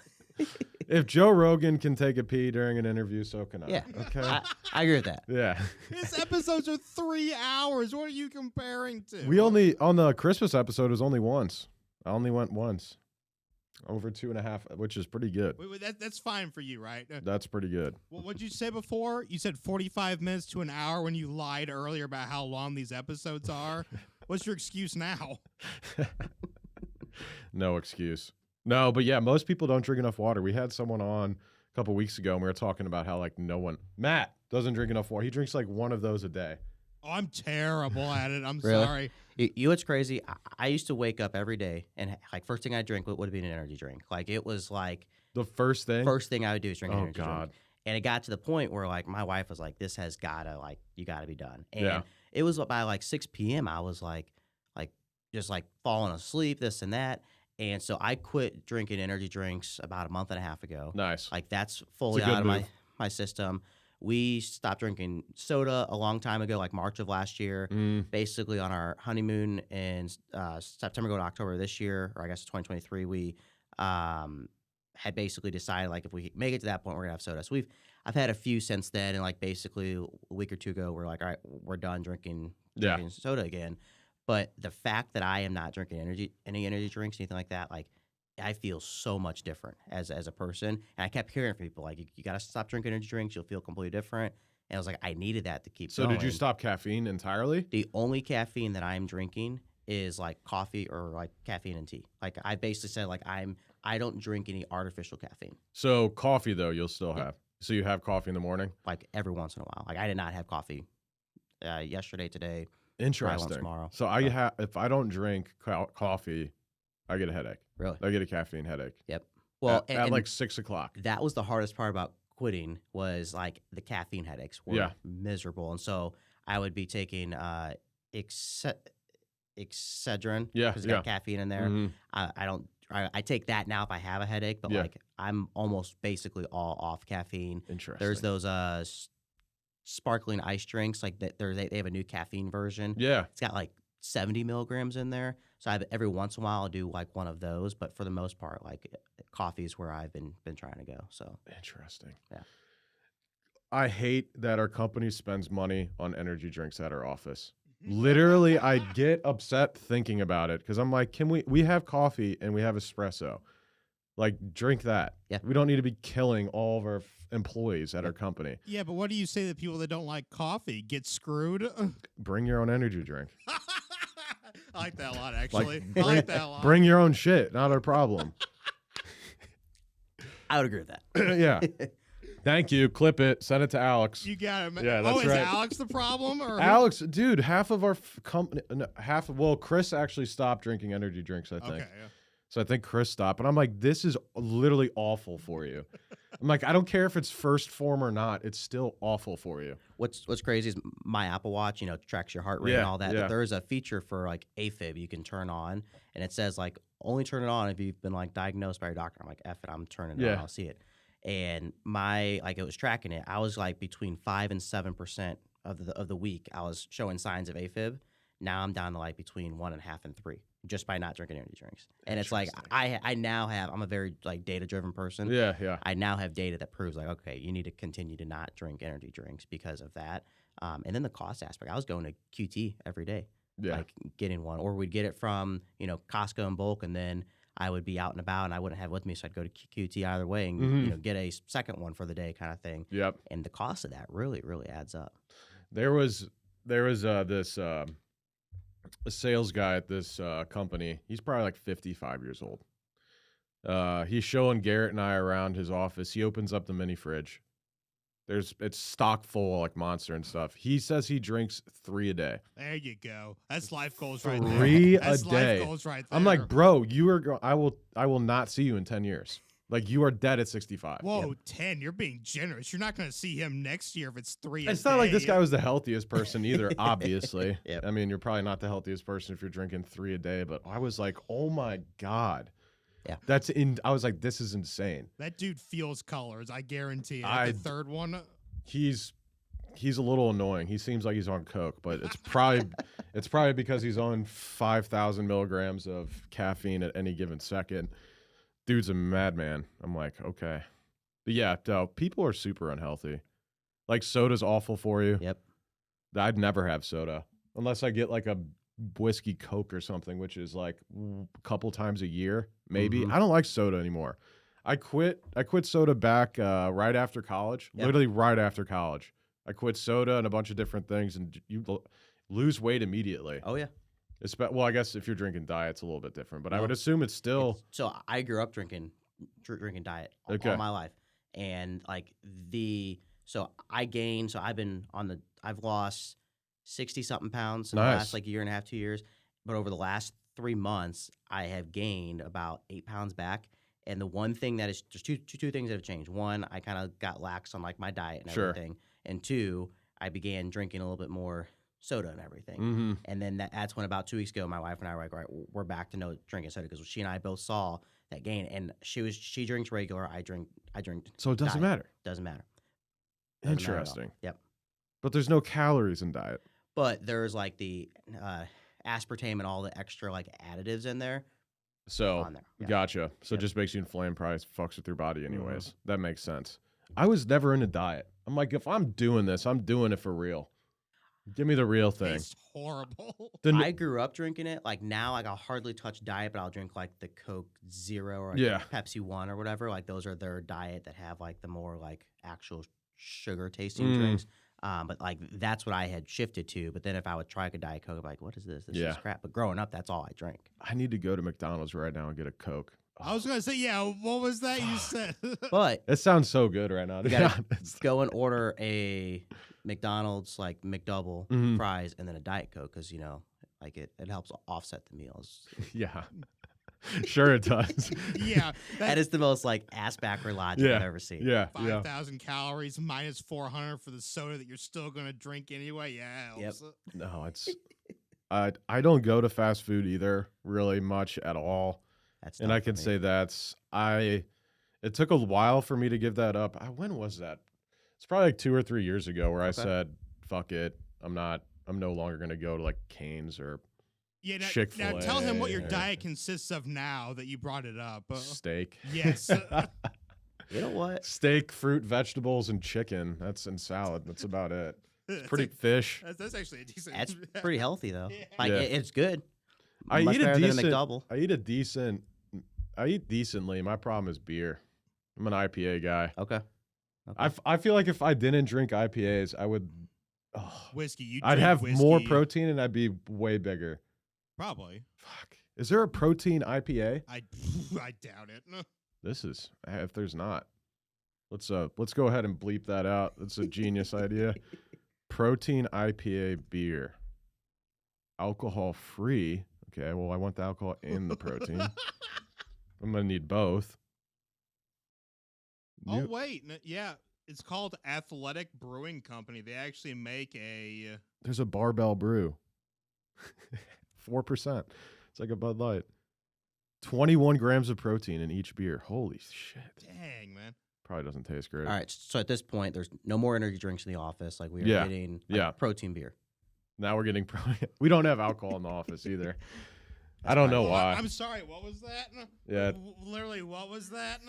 if Joe Rogan can take a pee during an interview, so can I. yeah, Okay. I agree with that. Yeah. His episodes are 3 hours. What are you comparing to? We only, on the Christmas episode, it was only once. I only went once. Over 2.5, which is pretty good. Wait, that's fine for you, right? That's pretty good. Well, what'd you say before? You said 45 minutes to an hour when you lied earlier about how long these episodes are. What's your excuse now? No excuse. No, but yeah, most people don't drink enough water. We had someone on a couple weeks ago, and we were talking about how Matt doesn't drink enough water. He drinks like one of those a day. Oh, I'm terrible at it. I'm Really? sorry. You know what's crazy? I used to wake up every day and like first thing I drink would be an energy drink. Like it was like The first thing? first thing I would do is drink an Oh, energy God. drink. And it got to the point where like my wife was like, "This has gotta you gotta be done." And Yeah. it was by like 6 p.m. I was like just like falling asleep, this and that. And so I quit drinking energy drinks about a month and a half ago. Nice. Like that's fully It's a good out of move. my system. We stopped drinking soda a long time ago, like March of last year. Basically, on our honeymoon in September going to October this year, or I guess 2023, we had basically decided like if we make it to that point, we're gonna have soda. So I've had a few since then, and like basically a week or two ago, we're like, all right, we're done drinking soda again. But the fact that I am not drinking any energy drinks, anything like that, like I feel so much different as a person. And I kept hearing from people like, you got to stop drinking energy drinks. You'll feel completely different. And I was like, I needed that to keep going. So did you stop caffeine entirely? The only caffeine that I'm drinking is like coffee or like caffeine and tea. Like I basically said, like I don't drink any artificial caffeine. So coffee though, you'll still have. So you have coffee in the morning? Like every once in a while. Like I did not have coffee yesterday, today. Interesting. Tomorrow. So if I don't drink coffee, I get a headache. Really? I get a caffeine headache. Yep. Well, at like 6 o'clock. That was the hardest part about quitting was like the caffeine headaches were miserable. And so I would be taking Excedrin because it's got caffeine in there. Mm-hmm. I take that now if I have a headache, but like I'm almost basically all off caffeine. Interesting. There's those sparkling ice drinks like that. They have a new caffeine version. Yeah. It's got like 70 milligrams in there. So every once in a while I'll do like one of those, but for the most part, like coffee is where I've been trying to go. So interesting. Yeah. I hate that our company spends money on energy drinks at our office. Literally, I get upset thinking about it because I'm like, can we have coffee and we have espresso? Like, drink that. Yeah. We don't need to be killing all of our employees at our company. Yeah, but what do you say to people that don't like coffee? Get screwed? Bring your own energy drink. I like that a lot, actually. I like that a lot. Bring your own shit, not our problem. I would agree with that. Yeah. Thank you. Clip it. Send it to Alex. You got it. Yeah, that's is right. Alex the problem? Or Alex, dude, half of our company, Chris actually stopped drinking energy drinks, I think. Okay, yeah. So I think Chris stopped. And I'm like, this is literally awful for you. I'm like, I don't care if it's first form or not. It's still awful for you. What's crazy is my Apple Watch, tracks your heart rate and all that. Yeah. But there's a feature for like AFib you can turn on, and it says like only turn it on if you've been like diagnosed by your doctor. I'm like, F it, I'm turning it on. I'll see it. And it was tracking it. I was like between 5 and 7% of the week. I was showing signs of AFib. Now I'm down to like between 1.5 and 3 just by not drinking energy drinks. And it's like I now have. I'm a very like data driven person. Yeah. I now have data that proves like, okay, you need to continue to not drink energy drinks because of that. And then the cost aspect. I was going to QT every day, like getting one, or we'd get it from Costco in bulk, and then I would be out and about and I wouldn't have it with me, so I'd go to QT either way and get a second one for the day kind of thing. Yep. And the cost of that really, really adds up. There was this a sales guy at this company. He's probably like 55 years old. He's showing Garrett and I around his office. He opens up the mini fridge. It's stock full of like Monster and stuff. He says he drinks 3 a day. There you go. That's life goals right there. 3 a That's day. Life goals right there. I'm like, bro, I will not see you in 10 years. Like, you are dead at 65. Whoa, 10. You're being generous. You're not going to see him next year if it's 3 a day. It's not like this guy was the healthiest person either, obviously. Yep. I mean, you're probably not the healthiest person if you're drinking 3 a day, but I was like, oh my God. Yeah. I was like, this is insane. That dude feels colors, I guarantee it. The third one. He's a little annoying. He seems like he's on coke, but it's probably because he's on 5,000 milligrams of caffeine at any given second. Dude's a madman. I'm like, okay. But yeah, people are super unhealthy. Like, soda's awful for you. Yep. I'd never have soda unless I get like a whiskey Coke or something, which is like a couple times a year, maybe. I don't like soda anymore. I quit soda back right after college, literally right after college. I quit soda and a bunch of different things, and you lose weight immediately. Oh, yeah. Well, I guess if you're drinking diet, it's a little bit different, but I would assume it's still. So I grew up drinking diet all my life, and like so I gained. So I've lost 60-something pounds in the last like year and a half, 2 years, but over the last 3 months, I have gained about 8 pounds back. And the one thing that is just two things that have changed. One, I kind of got lax on like my diet and everything, and two, I began drinking a little bit more soda and everything. And then that's when about 2 weeks ago, my wife and I were like, all right, we're back to no drinking soda, because she and I both saw that gain. And she drinks regular, I drink. So it doesn't diet. matter. Doesn't matter. Doesn't matter at all. Interesting. Yep. But there's no calories in diet. But there's like the aspartame and all the extra like additives in there. So, On there. Yeah. gotcha. So it Yep. just makes you inflamed, probably fucks with your body anyways. That makes sense. I was never into diet. I'm like, if I'm doing this, I'm doing it for real. Give me the real thing. It's horrible. I grew up drinking it. Like now, like I'll hardly touch diet, but I'll drink like the Coke Zero or like Yeah. the Pepsi One or whatever. Like those are their diet that have like the more like actual sugar tasting drinks. But like that's what I had shifted to. But then if I would try a Diet Coke, I'd be like, what is this? This Yeah. is crap. But growing up, that's all I drank. I need to go to McDonald's right now and get a Coke. I was gonna say, yeah. What was that you said? But It sounds so good right now. To you be gotta honest. go and order a McDonald's like McDouble Mhm. fries and then a Diet Coke because like it helps offset the meals. Yeah. Sure it does. Yeah, That is the most like ass backward logic Yeah. I've ever seen. Yeah. 5,000 calories minus 400 for the soda that you're still gonna drink anyway. Yeah, it helps. No, it's I don't go to fast food either really much at all. That's And tough I for can me. say it took a while for me to give that up. When was that? It's probably like 2 or 3 years ago where I Okay. said, fuck it. I'm no longer going to go to like Cane's or Yeah, now Chick-fil-A. tell him what your diet consists of now that you brought it up. steak. Yes. You know what? Steak, fruit, vegetables, and chicken. And salad. That's about it. It's Pretty like- fish. that's actually a decent. That's pretty healthy though. Yeah. Like Yeah. it's good. I Much eat a better than decent- a McDouble. I eat decently. My problem is beer. I'm an IPA guy. Okay. I feel like if I didn't drink IPAs, I would. Whiskey. You I'd drink have whiskey, more protein and I'd be way bigger. Probably. Fuck. Is there a protein IPA? I doubt it. No. This is if there's not. Let's go ahead and bleep that out. That's a genius idea. Protein IPA beer. Alcohol free. Okay, well I want the alcohol and the protein. I'm gonna need both. Oh wait, yeah, it's called Athletic Brewing Company. They actually make a. There's a barbell brew. 4%. It's like a Bud Light. 21 grams of protein in each beer. Holy shit. Dang, man. Probably doesn't taste great. All right. So at this point, there's no more energy drinks in the office. Like we are Yeah. getting Yeah. protein beer. Now we're getting we don't have alcohol in the office either. I don't know Well, why. I'm sorry. What was that? Yeah. Literally, what was that?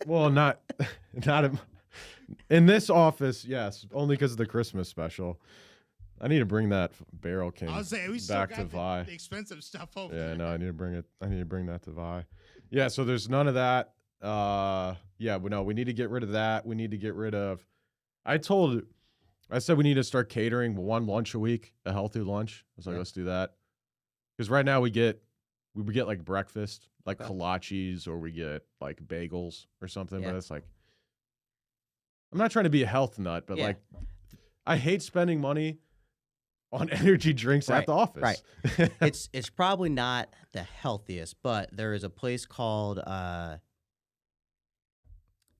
Well, not in this office. Yes, only because of the Christmas special. I need to bring that Barrel King I was saying we still back got to the Vi. expensive stuff over Yeah, there. no, I need to bring it. I need to bring that to Vi. Yeah, so there's none of that. Yeah, but no, we need to get rid of that. We need to get rid of. I said we need to start catering one lunch a week, a healthy lunch. I was like, Yeah. let's do that. Because right now we get like breakfast, like Okay. kolaches, or we get like bagels or something. Yeah. But it's like, I'm not trying to be a health nut, but Yeah. like, I hate spending money on energy drinks at Right, the office. right. It's probably not the healthiest, but there is a place called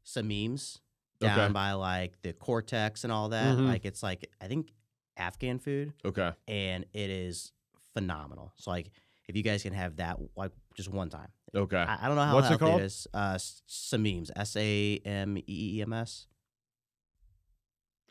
Sameem's down Okay. by like the Cortex and all that. Mhm. Like it's like I think Afghan food, Okay. and it is phenomenal. So like if you guys can have that like just one time. Okay. I don't know how What's it healthy called? it is. Sameem's, Sameems.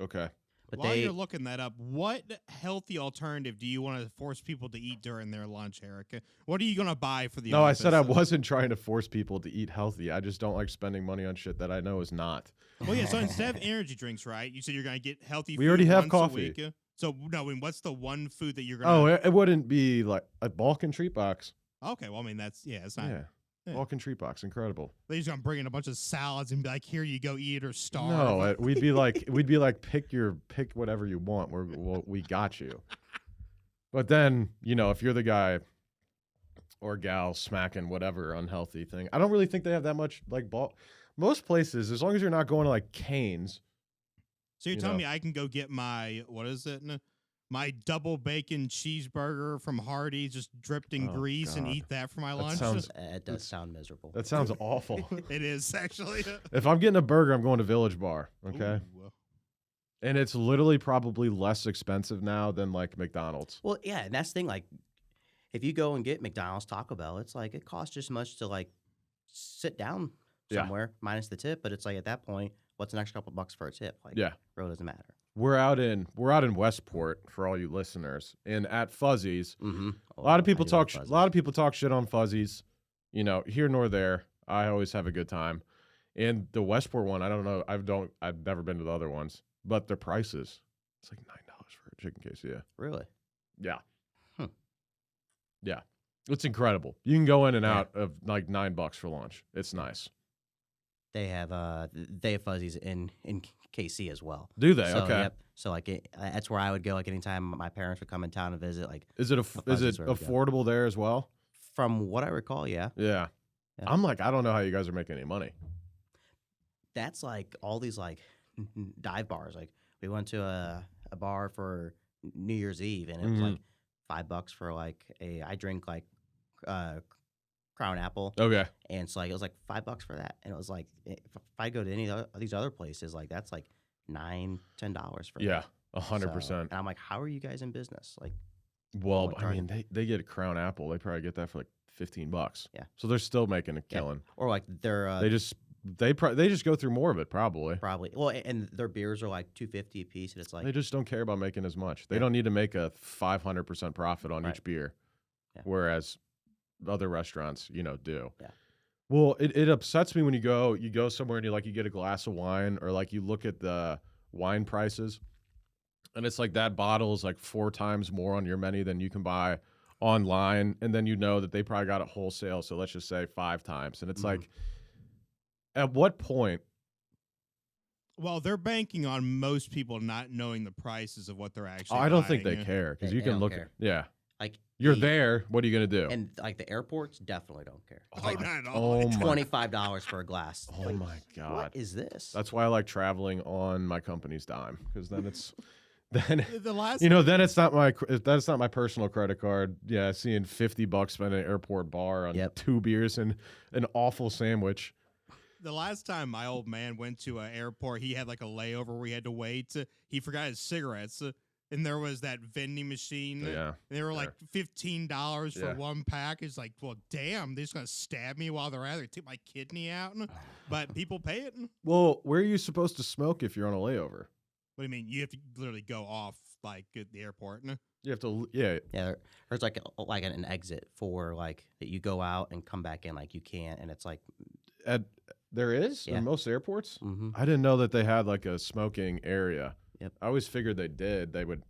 Okay. But While they you're looking that up, what healthy alternative do you want to force people to eat during their lunch, Eric? What are you going to buy for the No, I office? said I wasn't trying to force people to eat healthy. I just don't like spending money on shit that I know is not. Well, yeah, so instead of energy drinks, right, you said you're going to get healthy We food already have once coffee. a week. So, no, and what's the one food that you're going Oh, to... it wouldn't be like a Balkan treat box. Okay, well, I mean, it's not... Yeah. Yeah. Balkan treat box, incredible. They're just going to bring in a bunch of salads and be like, here you go, eat or starve. No, we'd be like pick whatever you want. We got you. But then, if you're the guy or gal smacking whatever unhealthy thing, I don't really think they have that much like most places, as long as you're not going to like Cane's. So you're you telling know. me I can go get my, what is it? My double bacon cheeseburger from Hardee's, just dripped in Oh, grease, and God. eat that for my That lunch? sounds- it does sound miserable. That sounds awful. It is, actually. If I'm getting a burger, I'm going to Village Bar. Okay. Ooh. And it's literally probably less expensive now than like McDonald's. Well, yeah, and that's the thing. Like, if you go and get McDonald's, Taco Bell, it's like it costs just as much to like sit down Yeah. somewhere minus the tip. But it's like at that point, what's an extra couple bucks for a tip? Like, Yeah. really doesn't matter. We're out in Westport for all you listeners, and at Fuzzies, Mm-hmm. a lot of people talk shit on Fuzzies. You know, here nor there. I always have a good time. And the Westport one, I don't know. I've never been to the other ones, but their prices, it's like $9 for a chicken quesadilla. Really? Yeah. Hmm. Yeah. It's incredible. You can go in and out of like $9 for lunch. It's nice. They have Fuzzies in KC as well. Do they? So, Okay. Yep. So like that's where I would go. Like anytime my parents would come in town and visit. Like, Is it Fuzzies where we go. affordable there as well? From what I recall, yeah. Yeah. I'm like, I don't know how you guys are making any money. That's like all these like dive bars. Like we went to a bar for New Year's Eve, and it was like $5 for like I drink like Crown Apple. Okay. And so like it was like $5 for that, and it was like if I go to any of these other places, like that's like $9-10 for that. 100%. So, and I'm like, how are you guys in business? Like, Well, What I mean, they get a Crown Apple. They probably get that for like $15. Yeah. So they're still making a killing. or like they're They just go through more of it probably. probably and their beers are like $2.50 a piece, and it's like They just don't care about making as much. They Yeah. don't need to make a 500% profit on Right. each beer, Yeah. whereas other restaurants, do. Yeah. Well, it upsets me when you go somewhere and you get a glass of wine, or like you look at the wine prices, and it's like that bottle is like 4 times more on your menu than you can buy online, and then you know that they probably got it wholesale, so let's just say 5 times, and it's like, at what point? Well, they're banking on most people not knowing the prices of what they're actually. I don't think they buying. care, because They you can don't look care. at like you're the- there. What are you gonna do? and like the airports definitely don't care. It's Oh, like not at all. Oh my $25 for a glass. Oh Like, my God. what is this? That's why I like traveling on my company's dime, because then then The last then it's not my personal credit card. Yeah, seeing $50 spent at an airport bar on Yep. 2 beers and an awful sandwich. The last time my old man went to an airport, he had like a layover where he had to wait. He forgot his cigarettes, and there was that vending machine. Yeah, And they were like $15 for Yeah. one pack. It's like, well, damn, they're just gonna stab me while they're at it. They take my kidney out, but people pay it. What Well, where are you supposed to smoke if you're on a layover? do you mean? You have to literally go off like at the airport. You have to. Yeah. Yeah, there's like an exit for like that you go out and come back in, like you can't, and it's like There is Yeah. in most airports. mhm. I didn't know that they had like a smoking area. Yep. I always figured they did. They would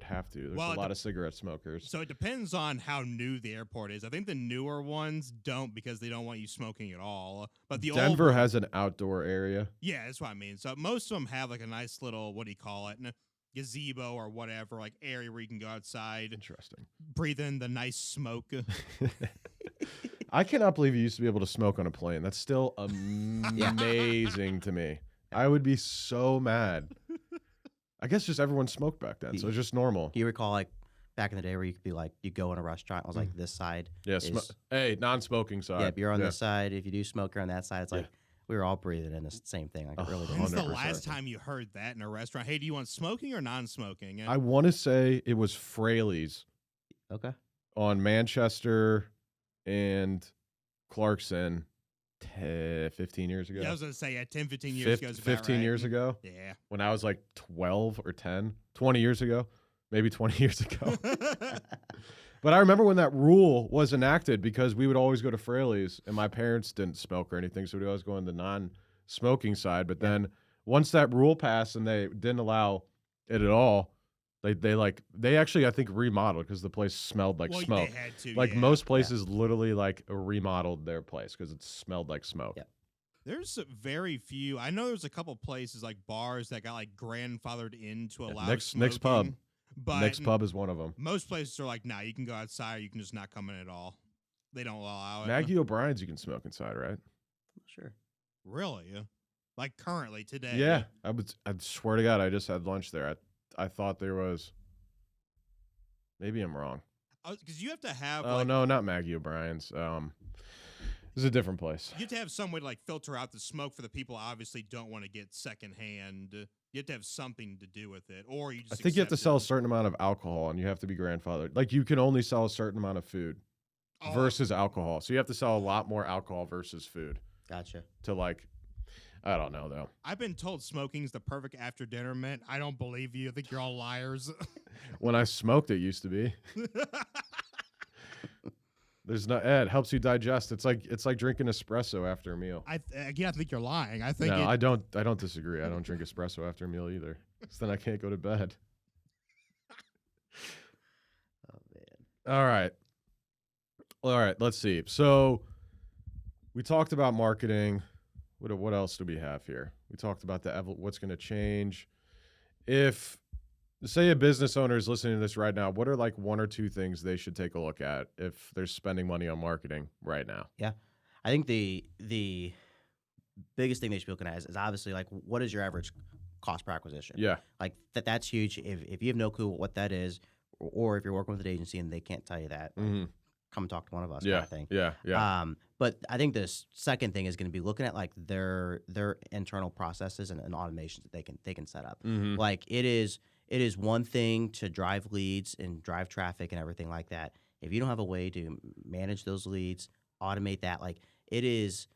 have to. There's Well, a lot of cigarette smokers. So it depends on how new the airport is. I think the newer ones don't because they don't want you smoking at all. But the Denver old, has an outdoor area. yeah, that's what I mean. So most of them have like a nice little, what do you call it, gazebo or whatever, like area where you can go outside, Interesting. breathe in the nice smoke. I cannot believe you used to be able to smoke on a plane. That's still amazing to me. I would be so mad. I guess just everyone smoked back then, so it's just normal. Do you recall like back in the day where you could be like you go in a restaurant, it was like this side. Yeah, is- hey, non-smoking side. Yeah, if you're on this side, if you do smoke, you're on that side. It's Yeah. like we were all breathing in the same thing. Like it really When's didn't. the 100%. last time you heard that in a restaurant? Hey, do you want smoking or non-smoking? I want to say it was Fraley's Okay. on Manchester and Clarkson 15 years ago. Yeah, I was going to say, 10, 15 years ago. is about 15 right. years ago Yeah. when I was like 12 or 10, 20 years ago, maybe 20 years ago. But I remember when that rule was enacted because we would always go to Fraley's and my parents didn't smoke or anything. So we'd always go on the non-smoking side. But then once that rule passed and they didn't allow it at all, they actually, I think, remodeled because the place smelled like Well, smoke. they had to, Like yeah. most places literally like remodeled their place because it smelled like smoke. Yeah. There's very few. I know there's a couple places like bars that got like grandfathered in to allow Nick's smoking. Pub. But Nick's Pub is one of them. most places are like, nah, you can go outside. You can just not come in at all. They don't allow it. Maggie O'Brien's you can smoke inside, right? Sure. Really? Like currently today? Yeah. I swear to God, I just had lunch there. I thought there was. Maybe I'm wrong. Because you have to have. Oh like, no, not Maggie O'Brien's. This is a different place. You have to have some way to like filter out the smoke for the people who obviously don't want to get secondhand. You have to have something to do with it, or you just. I think you have to accept sell a it. certain amount of alcohol, and you have to be grandfathered. Like you can only sell a certain amount of food Oh, versus alcohol. So you have to sell a lot more alcohol versus food Gotcha. to like. I don't know though. I've been told smoking's the perfect after dinner mint. I don't believe you. I think you're all liars. When I smoked, it used to be. There's no. It helps you digest. It's like drinking espresso after a meal. I think you're lying. I think No, I don't disagree. I don't drink espresso after a meal either. So then I can't go to bed. Oh man. All right. Let's see. So we talked about marketing. What else do we have here? We talked about what's going to change. If say a business owner is listening to this right now, what are like one or two things they should take a look at if they're spending money on marketing right now? Yeah, I think the biggest thing they should be looking at is obviously like what is your average cost per acquisition? Yeah. Like that's huge. If you have no clue what that is, or if you're working with an agency and they can't tell you that, come and talk to one of us. Yeah. Kind of thing. Yeah. But I think the second thing is going to be looking at like their internal processes and automations that they can set up. Like it is one thing to drive leads and drive traffic and everything like that. If you don't have a way to manage those leads, automate that, like it's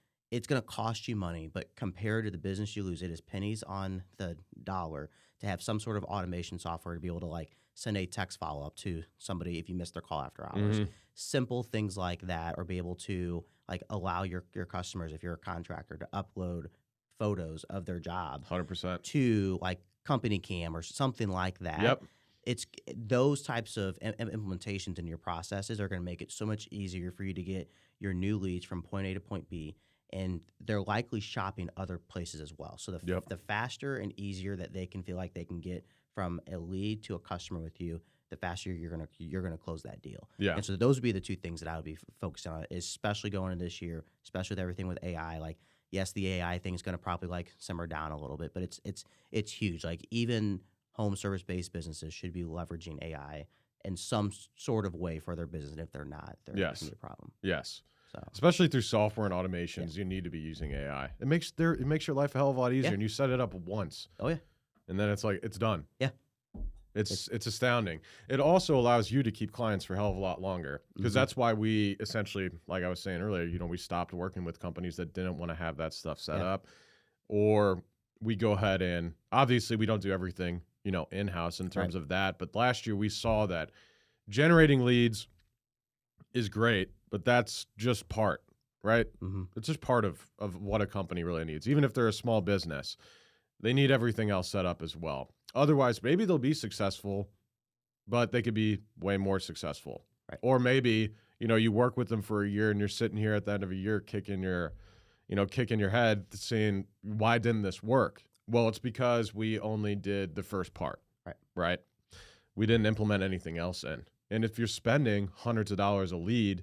going to cost you money, but compared to the business you lose, it is pennies on the dollar to have some sort of automation software to be able to like send a text follow-up to somebody if you missed their call after hours. Simple things like that, or be able to like allow your customers, if you're a contractor, to upload photos of their job 100%. to like Company Cam or something like that. Yep. It's those types of implementations in your processes are going to make it so much easier for you to get your new leads from point A to point B, and they're likely shopping other places as well. So the faster and easier that they can feel like they can get from a lead to a customer with you, the faster you're gonna close that deal. Yeah. And so those would be the two things that I would be focusing on, especially going into this year, especially with everything with AI. Like, yes, the AI thing is going to probably like simmer down a little bit, but it's huge. Like even home service based businesses should be leveraging AI in some sort of way for their business. And if they're not, there's going to be a problem. Yes. So especially through software and automations, you need to be using AI. It makes your life a hell of a lot easier, and you set it up once. Oh yeah. And then it's like it's done. Yeah. It's astounding. It also allows you to keep clients for a hell of a lot longer, because that's why we essentially, like I was saying earlier, we stopped working with companies that didn't want to have that stuff set up, or we go ahead and obviously we don't do everything, in-house in terms of that. But last year we saw that generating leads is great, but that's just part, right? It's just part of what a company really needs. Even if they're a small business, they need everything else set up as well. Otherwise, maybe they'll be successful, but they could be way more successful. Right. Or maybe, you work with them for a year and you're sitting here at the end of a year kicking your head saying, why didn't this work? Well, it's because we only did the first part, right? We didn't implement anything else in. And if you're spending hundreds of dollars a lead,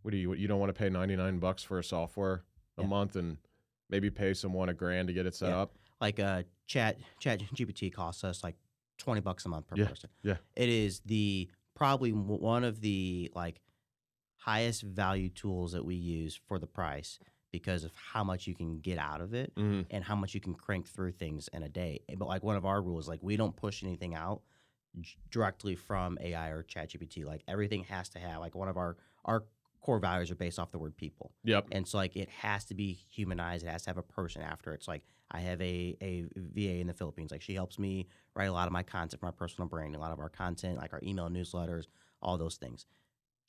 you don't want to pay $99 for a software a month and maybe pay someone $1,000 to get it set up? Like Chat GPT costs us like $20 a month per person. Yeah. It is probably one of the like highest value tools that we use for the price, because of how much you can get out of it and how much you can crank through things in a day. But like one of our rules, like we don't push anything out directly from AI or ChatGPT. Like everything has to have, like one of our core values are based off the word people. Yep. And so like it has to be humanized. It has to have a person after it. It's like I have a VA in the Philippines. Like she helps me write a lot of my content for my personal brand, a lot of our content, like our email newsletters, all those things.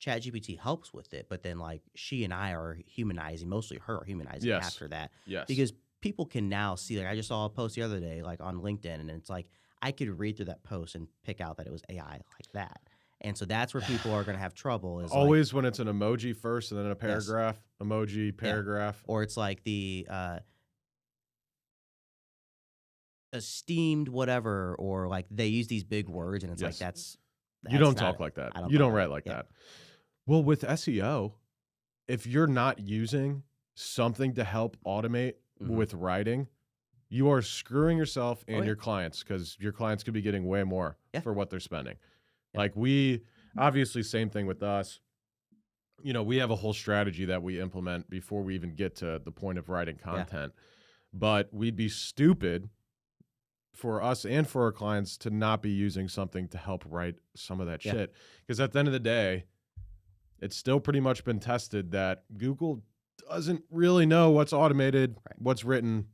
ChatGPT helps with it, but then like she and I are humanizing, mostly her humanizing after that. Yes. Because people can now see, like I just saw a post the other day, like on LinkedIn, and it's like I could read through that post and pick out that it was AI like that. And so that's where people are going to have trouble. Is always when it's an emoji first and then a paragraph, emoji, paragraph. Or it's like the esteemed whatever, or like they use these big words, and it's like that's you don't talk like that. You don't write like that. Well, with SEO, if you're not using something to help automate with writing, you are screwing yourself and your clients, because your clients could be getting way more for what they're spending. Like we, obviously, same thing with us. We have a whole strategy that we implement before we even get to the point of writing content. But we'd be stupid for us and for our clients to not be using something to help write some of that shit. Because at the end of the day, it's still pretty much been tested that Google doesn't really know what's automated, what's written,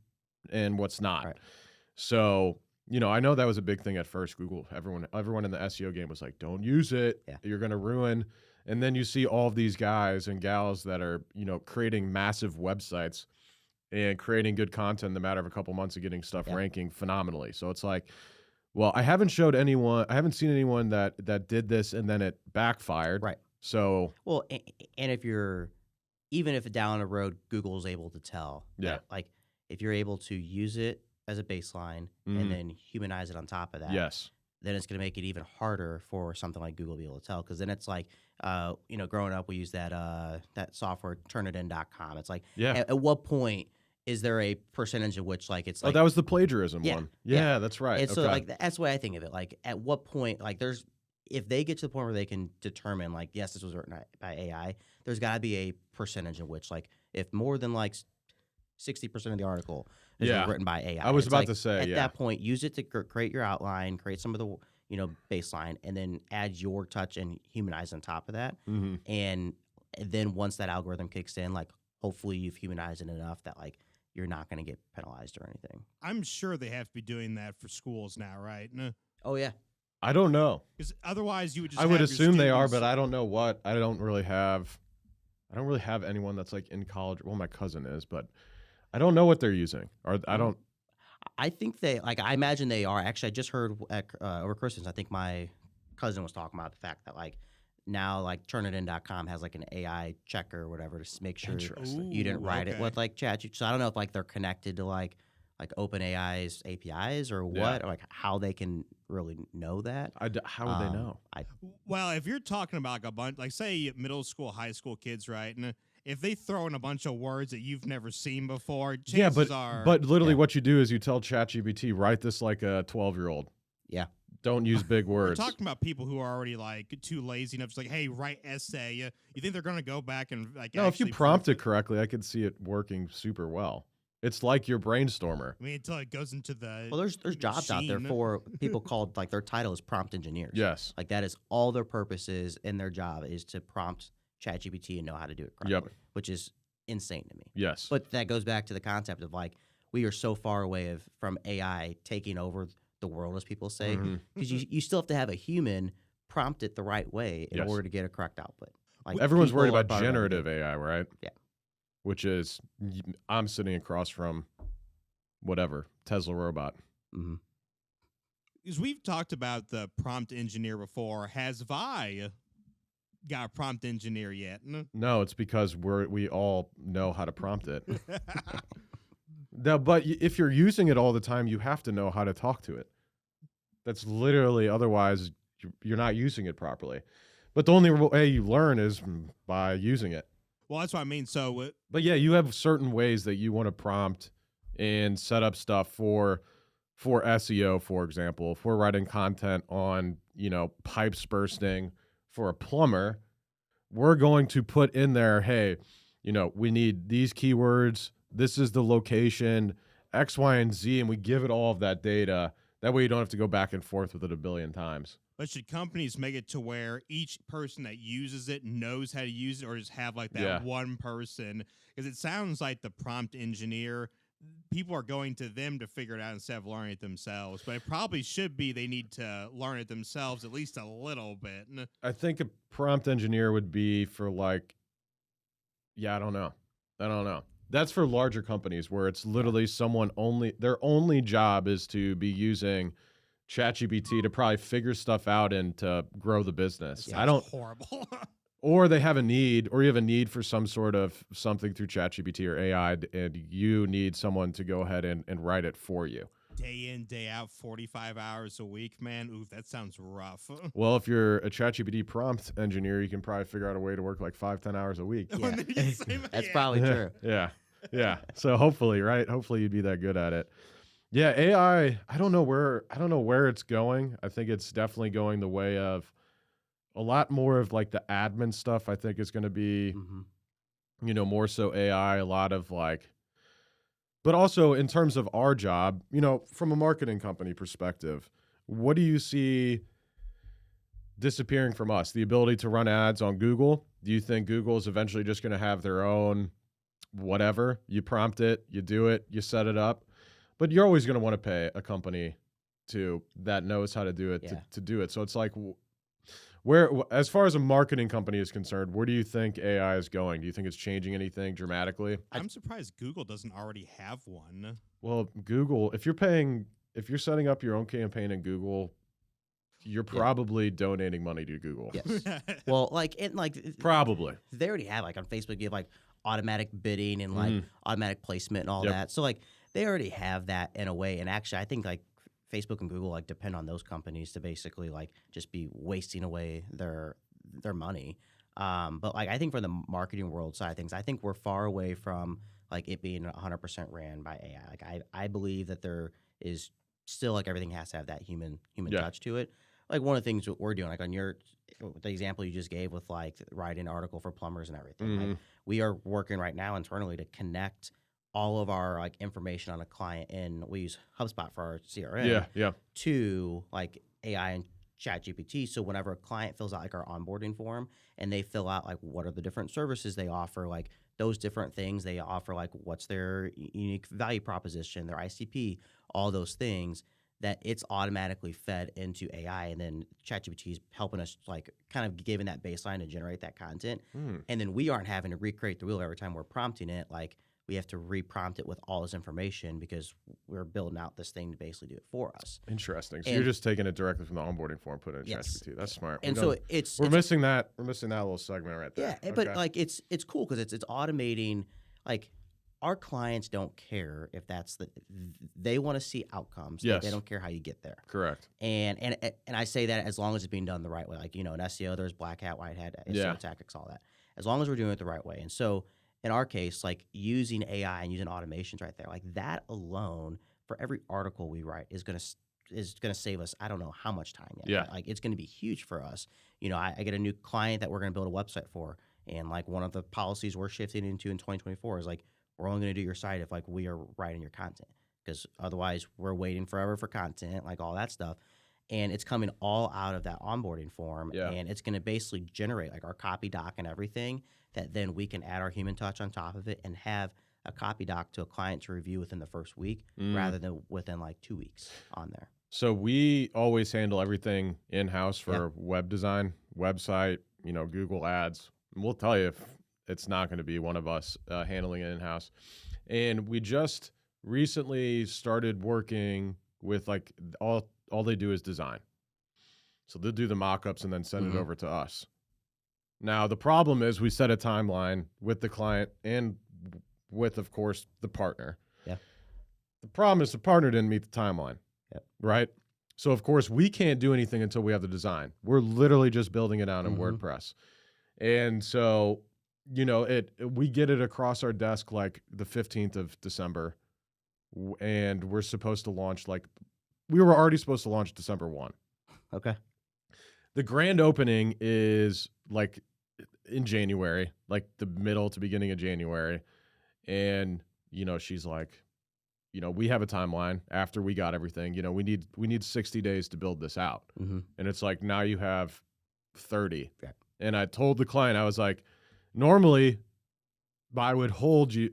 and what's not. Right. So, I know that was a big thing at first. Google, everyone in the SEO game was like, don't use it. Yeah. You're going to ruin. And then you see all of these guys and gals that are, creating massive websites and creating good content in the matter of a couple months and getting stuff ranking phenomenally. So it's like, well, I haven't seen anyone that did this and then it backfired. Right. So, well, and even if down the road Google is able to tell, that, like if you're able to use it as a baseline and then humanize it on top of that, yes, then it's going to make it even harder for something like Google to be able to tell. Because then it's like, growing up, we used that software, turnitin.com. It's like, at what point is there a percentage of which, like, it's like... that was the plagiarism one. Yeah, that's right. And so, like, that's the way I think of it. Like, at what point, like, if they get to the point where they can determine, like, yes, this was written by AI, there's got to be a percentage in which, like, if more than, like, 60% of the article is written by AI. I was about to say, at that point, use it to create your outline, create some of the, baseline, and then add your touch and humanize on top of that. And then once that algorithm kicks in, like, hopefully you've humanized it enough that, like, you're not going to get penalized or anything. I'm sure they have to be doing that for schools now, right? No. Oh, yeah. I don't know. Because otherwise you would just I would have assume your they are, students- but I don't know what. I don't really have anyone that's like in college. Well, my cousin is, but I don't know what they're using. Or I don't. I think I imagine they are. Actually, I just heard over Christmas, I think my cousin was talking about the fact that, like, now, like, turnitin.com has, like, an AI checker or whatever to make sure you didn't write it with, like, chat. So I don't know if, like, they're connected to, like OpenAI's APIs or what, or, like, how they can really know that. How would they know? Well, if you're talking about, like, a bunch, like, say middle school, high school kids, right? And if they throw in a bunch of words that you've never seen before, chances are... But literally what you do is you tell ChatGPT, write this like a 12-year-old. Yeah. Don't use big words. We're talking about people who are already, like, too lazy enough to, like, hey, write essay. You think they're going to go back and, like, No, if you prompt it correctly, I could see it working super well. It's like your brainstormer. I mean, until it goes into the... Well, there's jobs out there for people called, like, their title is prompt engineers. Yes. Like, that is all their purpose is in their job is to prompt ChatGPT and know how to do it correctly, which is insane to me. Yes. But that goes back to the concept of, like, we are so far away from AI taking over the world, as people say, because you still have to have a human prompt it the right way in order to get a correct output. Like, everyone's worried about generative AI, right? Yeah. Which is, I'm sitting across from whatever, Tesla robot. Because we've talked about the prompt engineer before. Has Vi got a prompt engineer yet? No, it's because we all know how to prompt it. Now, but if you're using it all the time, you have to know how to talk to it. That's literally, otherwise you're not using it properly. But the only way you learn is by using it. Well, that's what I mean. So, but yeah, you have certain ways that you want to prompt and set up stuff for SEO, for example. If we're writing content on, pipes bursting for a plumber, we're going to put in there, hey, we need these keywords. This is the location, X, Y, and Z, and we give it all of that data. That way you don't have to go back and forth with it a billion times. But should companies make it to where each person that uses it knows how to use it, or just have, like, that one person? Because it sounds like the prompt engineer, people are going to them to figure it out instead of learning it themselves. But it probably should be they need to learn it themselves at least a little bit. I think a prompt engineer would be for, like, I don't know. That's for larger companies where it's literally their only job is to be using ChatGPT to probably figure stuff out and to grow the business. Horrible. Or they have a need, or you have a need for some sort of something through ChatGPT or AI, and you need someone to go ahead and write it for you. Day in, day out, 45 hours a week, man. Ooh, that sounds rough. Well, if you're a ChatGPT prompt engineer, you can probably figure out a way to work like 5-10 hours a week. Yeah. That's probably true. Yeah. So hopefully, right? Hopefully you'd be that good at it. Yeah, AI, I don't know where it's going. I think it's definitely going the way of a lot more of, like, the admin stuff. I think is going to be, more so AI, a lot of, like, but also in terms of our job, from a marketing company perspective, what do you see disappearing from us? The ability to run ads on Google? Do you think Google is eventually just going to have their own whatever. You prompt it, you do it, you set it up. But you're always going to want to pay a company that knows how to do it to do it. So it's like, where, as far as a marketing company is concerned, where do you think AI is going? Do you think it's changing anything dramatically? I'm surprised Google doesn't already have one. Well, Google, if you're setting up your own campaign in Google, you're probably donating money to Google. Yes. Well, Probably. they already have, like, on Facebook, you have like automatic bidding and like automatic placement and all that. So like they already have that in a way. And actually, I think like Facebook and Google like depend on those companies to basically like just be wasting away their money. But like I think for the marketing world side of things, I think we're far away from like it being 100% ran by AI. Like I believe that there is still like everything has to have that human touch to it. Like one of the things that we're doing, like on the example you just gave with like writing an article for plumbers and everything, like we are working right now internally to connect all of our like information on a client, and we use HubSpot for our CRM to like AI and ChatGPT. So whenever a client fills out like our onboarding form and they fill out like what are the different services they offer, like those different things they offer, like what's their unique value proposition, their ICP, all those things, that it's automatically fed into AI, and then ChatGPT is helping us like kind of giving that baseline to generate that content. And then we aren't having to recreate the wheel every time we're prompting it. Like we have to reprompt it with all this information because we're building out this thing to basically do it for us. Interesting. So you're just taking it directly from the onboarding form, put it in ChatGPT. That's smart. And we're missing that. We're missing that little segment right there. Yeah, but like it's cool because it's automating. Like our clients don't care if they want to see outcomes. Yes. They don't care how you get there. Correct. And I say that as long as it's being done the right way. Like, in SEO, there's black hat, white hat, SEO tactics, all that. As long as we're doing it the right way. And so in our case, like using AI and using automations right there, like that alone for every article we write is going to save us, I don't know how much time yet. Yeah. Like it's going to be huge for us. I get a new client that we're going to build a website for. And like one of the policies we're shifting into in 2024 is like, we're only going to do your site if like we are writing your content, because otherwise we're waiting forever for content, like all that stuff. And it's coming all out of that onboarding form. Yeah. And it's going to basically generate like our copy doc and everything that then we can add our human touch on top of it and have a copy doc to a client to review within the first week rather than within like 2 weeks on there. So we always handle everything in-house for web design, website, Google ads. And we'll tell you if it's not going to be one of us handling it in-house. And we just recently started working with like all they do is design. So they'll do the mock-ups and then send it over to us. Now, the problem is we set a timeline with the client and with, of course, the partner. Yeah. The problem is the partner didn't meet the timeline, right? So, of course, we can't do anything until we have the design. We're literally just building it out in WordPress. And so, we get it across our desk like the 15th of December, and we're supposed to launch we were already supposed to launch December 1. Okay. The grand opening is like in January, like the middle to beginning of January. And, she's like, we have a timeline after we got everything, we need 60 days to build this out. And it's like, now you have 30. Yeah. And I told the client, I was like, normally I would hold you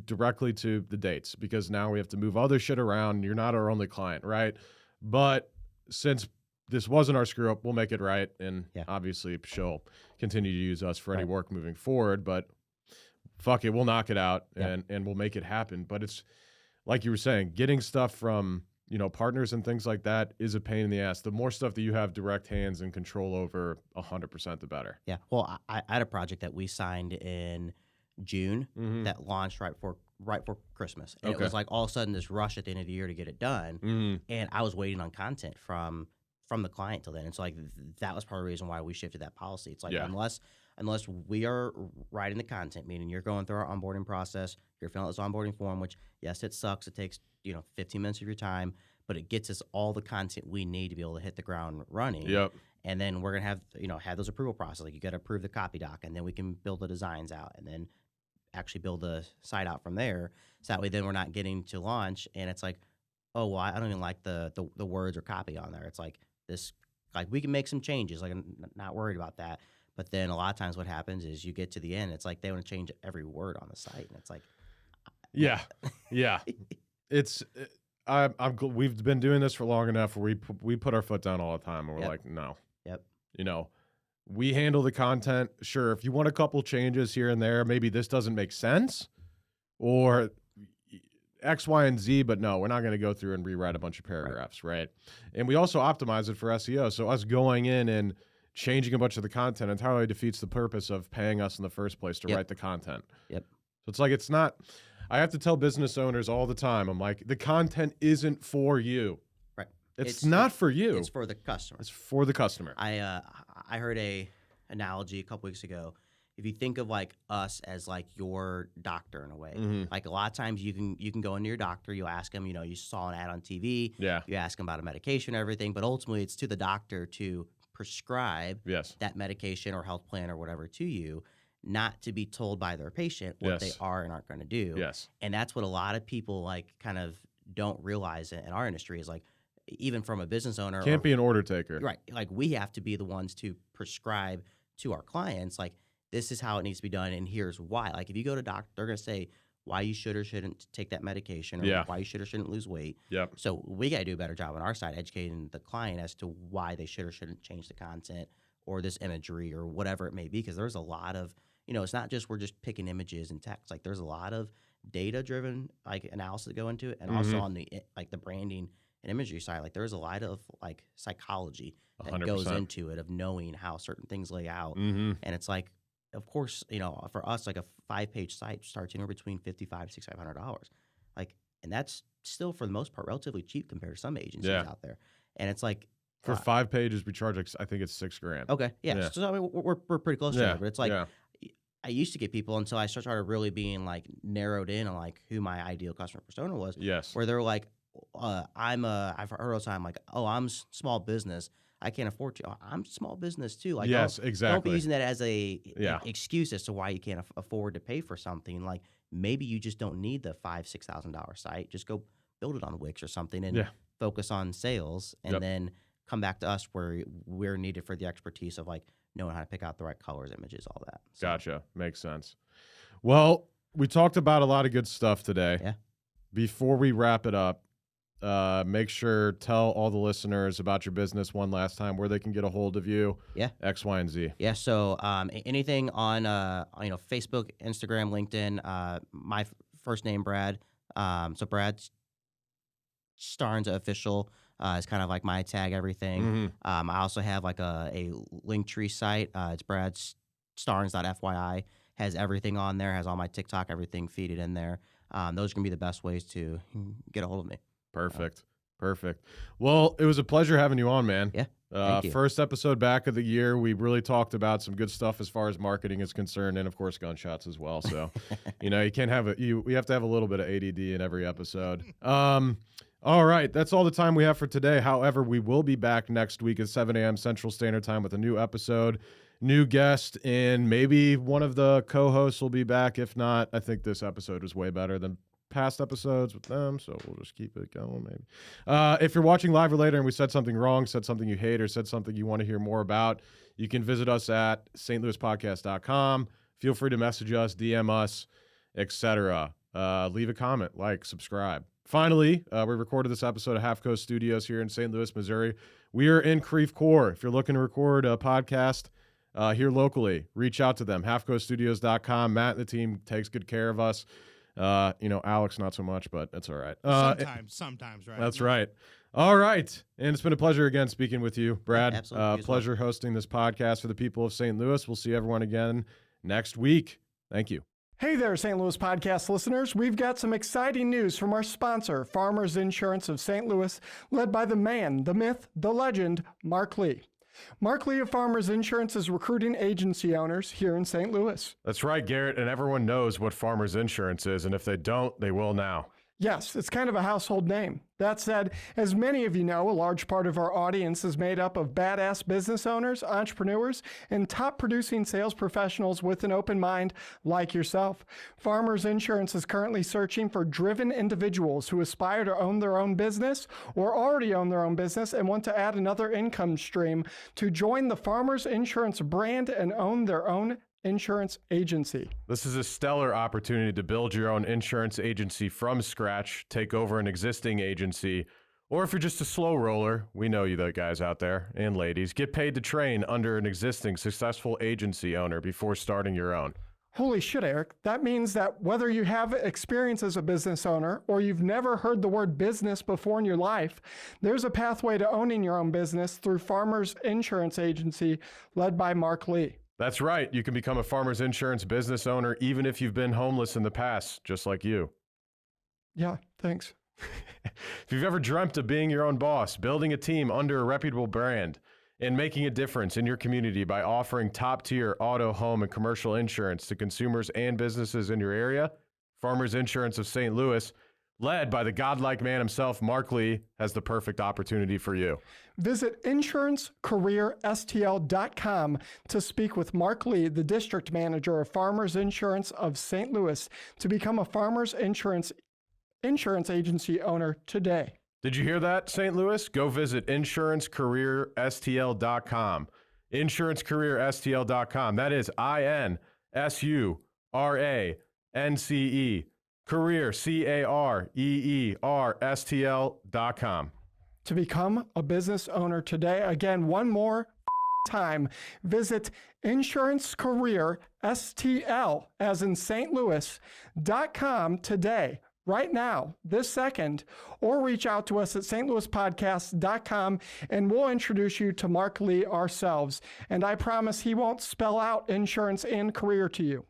directly to the dates because now we have to move other shit around. You're not our only client, right? But since this wasn't our screw up, we'll make it right. And obviously she'll continue to use us for any work moving forward, but fuck it, we'll knock it out and we'll make it happen. But it's like you were saying, getting stuff from, partners and things like that is a pain in the ass. The more stuff that you have direct hands and control over, 100% the better. Yeah. Well, I had a project that we signed in June that launched right for Christmas. And it was like all of a sudden this rush at the end of the year to get it done. And I was waiting on content from the client till then. And so like that was part of the reason why we shifted that policy. It's like unless we are writing the content, meaning you're going through our onboarding process, you're filling out this onboarding form, which yes, it sucks. It takes 15 minutes of your time, but it gets us all the content we need to be able to hit the ground running. Yep. And then we're gonna have those approval process. Like you got to approve the copy doc, and then we can build the designs out, and then actually build the site out from there. So that way, then we're not getting to launch, and it's like, oh well, I don't even like the words or copy on there. It's like this, like we can make some changes. Like I'm not worried about that, But then a lot of times what happens is you get to the end, it's like they want to change every word on the site. And it's like, yeah. We've been doing this for long enough where we put our foot down all the time and we're like, no. Yep. We handle the content. Sure, if you want a couple changes here and there, maybe this doesn't make sense or X, Y, and Z, but no, we're not going to go through and rewrite a bunch of paragraphs, right? And we also optimize it for SEO. So us going in and changing a bunch of the content entirely defeats the purpose of paying us in the first place to write the content. Yep. So it's like, it's not, I have to tell business owners all the time, I'm like, the content isn't for you. Right. It's not for you. It's for the customer. It's for the customer. I heard a analogy a couple weeks ago. If you think of like us as like your doctor in a way, like a lot of times you can go into your doctor, you ask them, you saw an ad on TV, you ask them about a medication or everything, but ultimately it's to the doctor to prescribe that medication or health plan or whatever to you, not to be told by their patient what they are and aren't going to do. Yes. And that's what a lot of people like kind of don't realize in our industry is like, even from a business owner. Can't be an order taker. Right. Like we have to be the ones to prescribe to our clients, like, this is how it needs to be done, and here's why. Like, if you go to doctor, they're going to say why you should or shouldn't take that medication, or why you should or shouldn't lose weight. Yep. So we got to do a better job on our side educating the client as to why they should or shouldn't change the content or this imagery or whatever it may be, because there's a lot of, it's not just we're just picking images and text. Like, there's a lot of data-driven like analysis that go into it, and also on the like the branding and imagery side, like there's a lot of like psychology that 100%. Goes into it of knowing how certain things lay out, and it's like, of course, for us, like a 5-page site starts anywhere between $5,500 to $6,500, like, and that's still for the most part relatively cheap compared to some agencies out there, and it's like for 5 pages we charge like, I think it's $6,000. Okay, so I mean, we're pretty close to that, but it's like. I used to get people until I started really being like narrowed in on like who my ideal customer persona was. Yes. Where they're like, I've heard all the time like, oh, I'm small business, I can't afford to. I'm small business too. Like, exactly. Don't be using that as a excuse as to why you can't afford to pay for something. Like, maybe you just don't need the $5,000-$6,000 site. Just go build it on Wix or something and focus on sales, and then come back to us where we're needed for the expertise of like knowing how to pick out the right colors, images, all that. So. Gotcha. Makes sense. Well, we talked about a lot of good stuff today. Yeah. Before we wrap it up, make sure, tell all the listeners about your business one last time, where they can get a hold of you. Yeah. X, Y, and Z. Yeah. So anything on Facebook, Instagram, LinkedIn, my first name, Brad. So Brad Starnes official. It's kind of like my tag, everything. I also have like a Linktree site. It's bradstarnes.fyi. Has everything on there. Has all my TikTok, everything feeded in there. Those are going to be the best ways to get a hold of me. Perfect. Well, it was a pleasure having you on, man. Yeah. Thank you. First episode back of the year. We really talked about some good stuff as far as marketing is concerned, and of course gunshots as well. So, you can't have we have to have a little bit of ADD in every episode. All right, that's all the time we have for today. However, we will be back next week at 7 a.m. Central Standard Time with a new episode, new guest, and maybe one of the co-hosts will be back. If not, I think this episode was way better than past episodes with them, so we'll just keep it going maybe. If you're watching live or later and we said something wrong, said something you hate, or said something you want to hear more about, you can visit us at stlouispodcast.com. Feel free to message us, DM us, etc. Leave a comment, like, subscribe. Finally, we recorded this episode at Half Coast Studios here in St. Louis, Missouri. We are in Creve Coeur. If you're looking to record a podcast here locally, reach out to them, halfcoaststudios.com. Matt and the team takes good care of us. Alex, not so much, but that's all right. Sometimes, right? That's right. All right. And it's been a pleasure again speaking with you, Brad. Absolutely. Pleasure hosting this podcast for the people of St. Louis. We'll see everyone again next week. Thank you. Hey there, St. Louis podcast listeners. We've got some exciting news from our sponsor, Farmers Insurance of St. Louis, led by the man, the myth, the legend, Mark Lee. Mark Lee of Farmers Insurance is recruiting agency owners here in St. Louis. That's right, Garrett, and everyone knows what Farmers Insurance is, and if they don't, they will now. Yes, it's kind of a household name. That said, as many of you know, a large part of our audience is made up of badass business owners, entrepreneurs, and top producing sales professionals with an open mind like yourself. Farmers Insurance is currently searching for driven individuals who aspire to own their own business or already own their own business and want to add another income stream to join the Farmers Insurance brand and own their own insurance agency. This is a stellar opportunity to build your own insurance agency from scratch, take over an existing agency, or if you're just a slow roller, we know you, the guys out there and ladies, get paid to train under an existing successful agency owner before starting your own. Holy shit, Eric. That means that whether you have experience as a business owner or you've never heard the word business before in your life, there's a pathway to owning your own business through Farmers Insurance Agency led by Mark Lee. That's right. You can become a Farmers Insurance business owner even if you've been homeless in the past, just like you. Yeah, thanks. If you've ever dreamt of being your own boss, building a team under a reputable brand, and making a difference in your community by offering top-tier auto, home, and commercial insurance to consumers and businesses in your area, Farmers Insurance of St. Louis, led by the godlike man himself, Mark Lee, has the perfect opportunity for you. Visit insurancecareerstl.com to speak with Mark Lee, the district manager of Farmers Insurance of St. Louis, to become a Farmers Insurance agency owner today. Did you hear that, St. Louis? Go visit insurancecareerstl.com. Insurancecareerstl.com. That is INSURANCE. Career, CAREERSTL.com. To become a business owner today, again, one more time, visit insurancecareerstl, as in St. Louis.com today, right now, this second, or reach out to us at stlouispodcast.com and we'll introduce you to Mark Lee ourselves. And I promise he won't spell out insurance and career to you.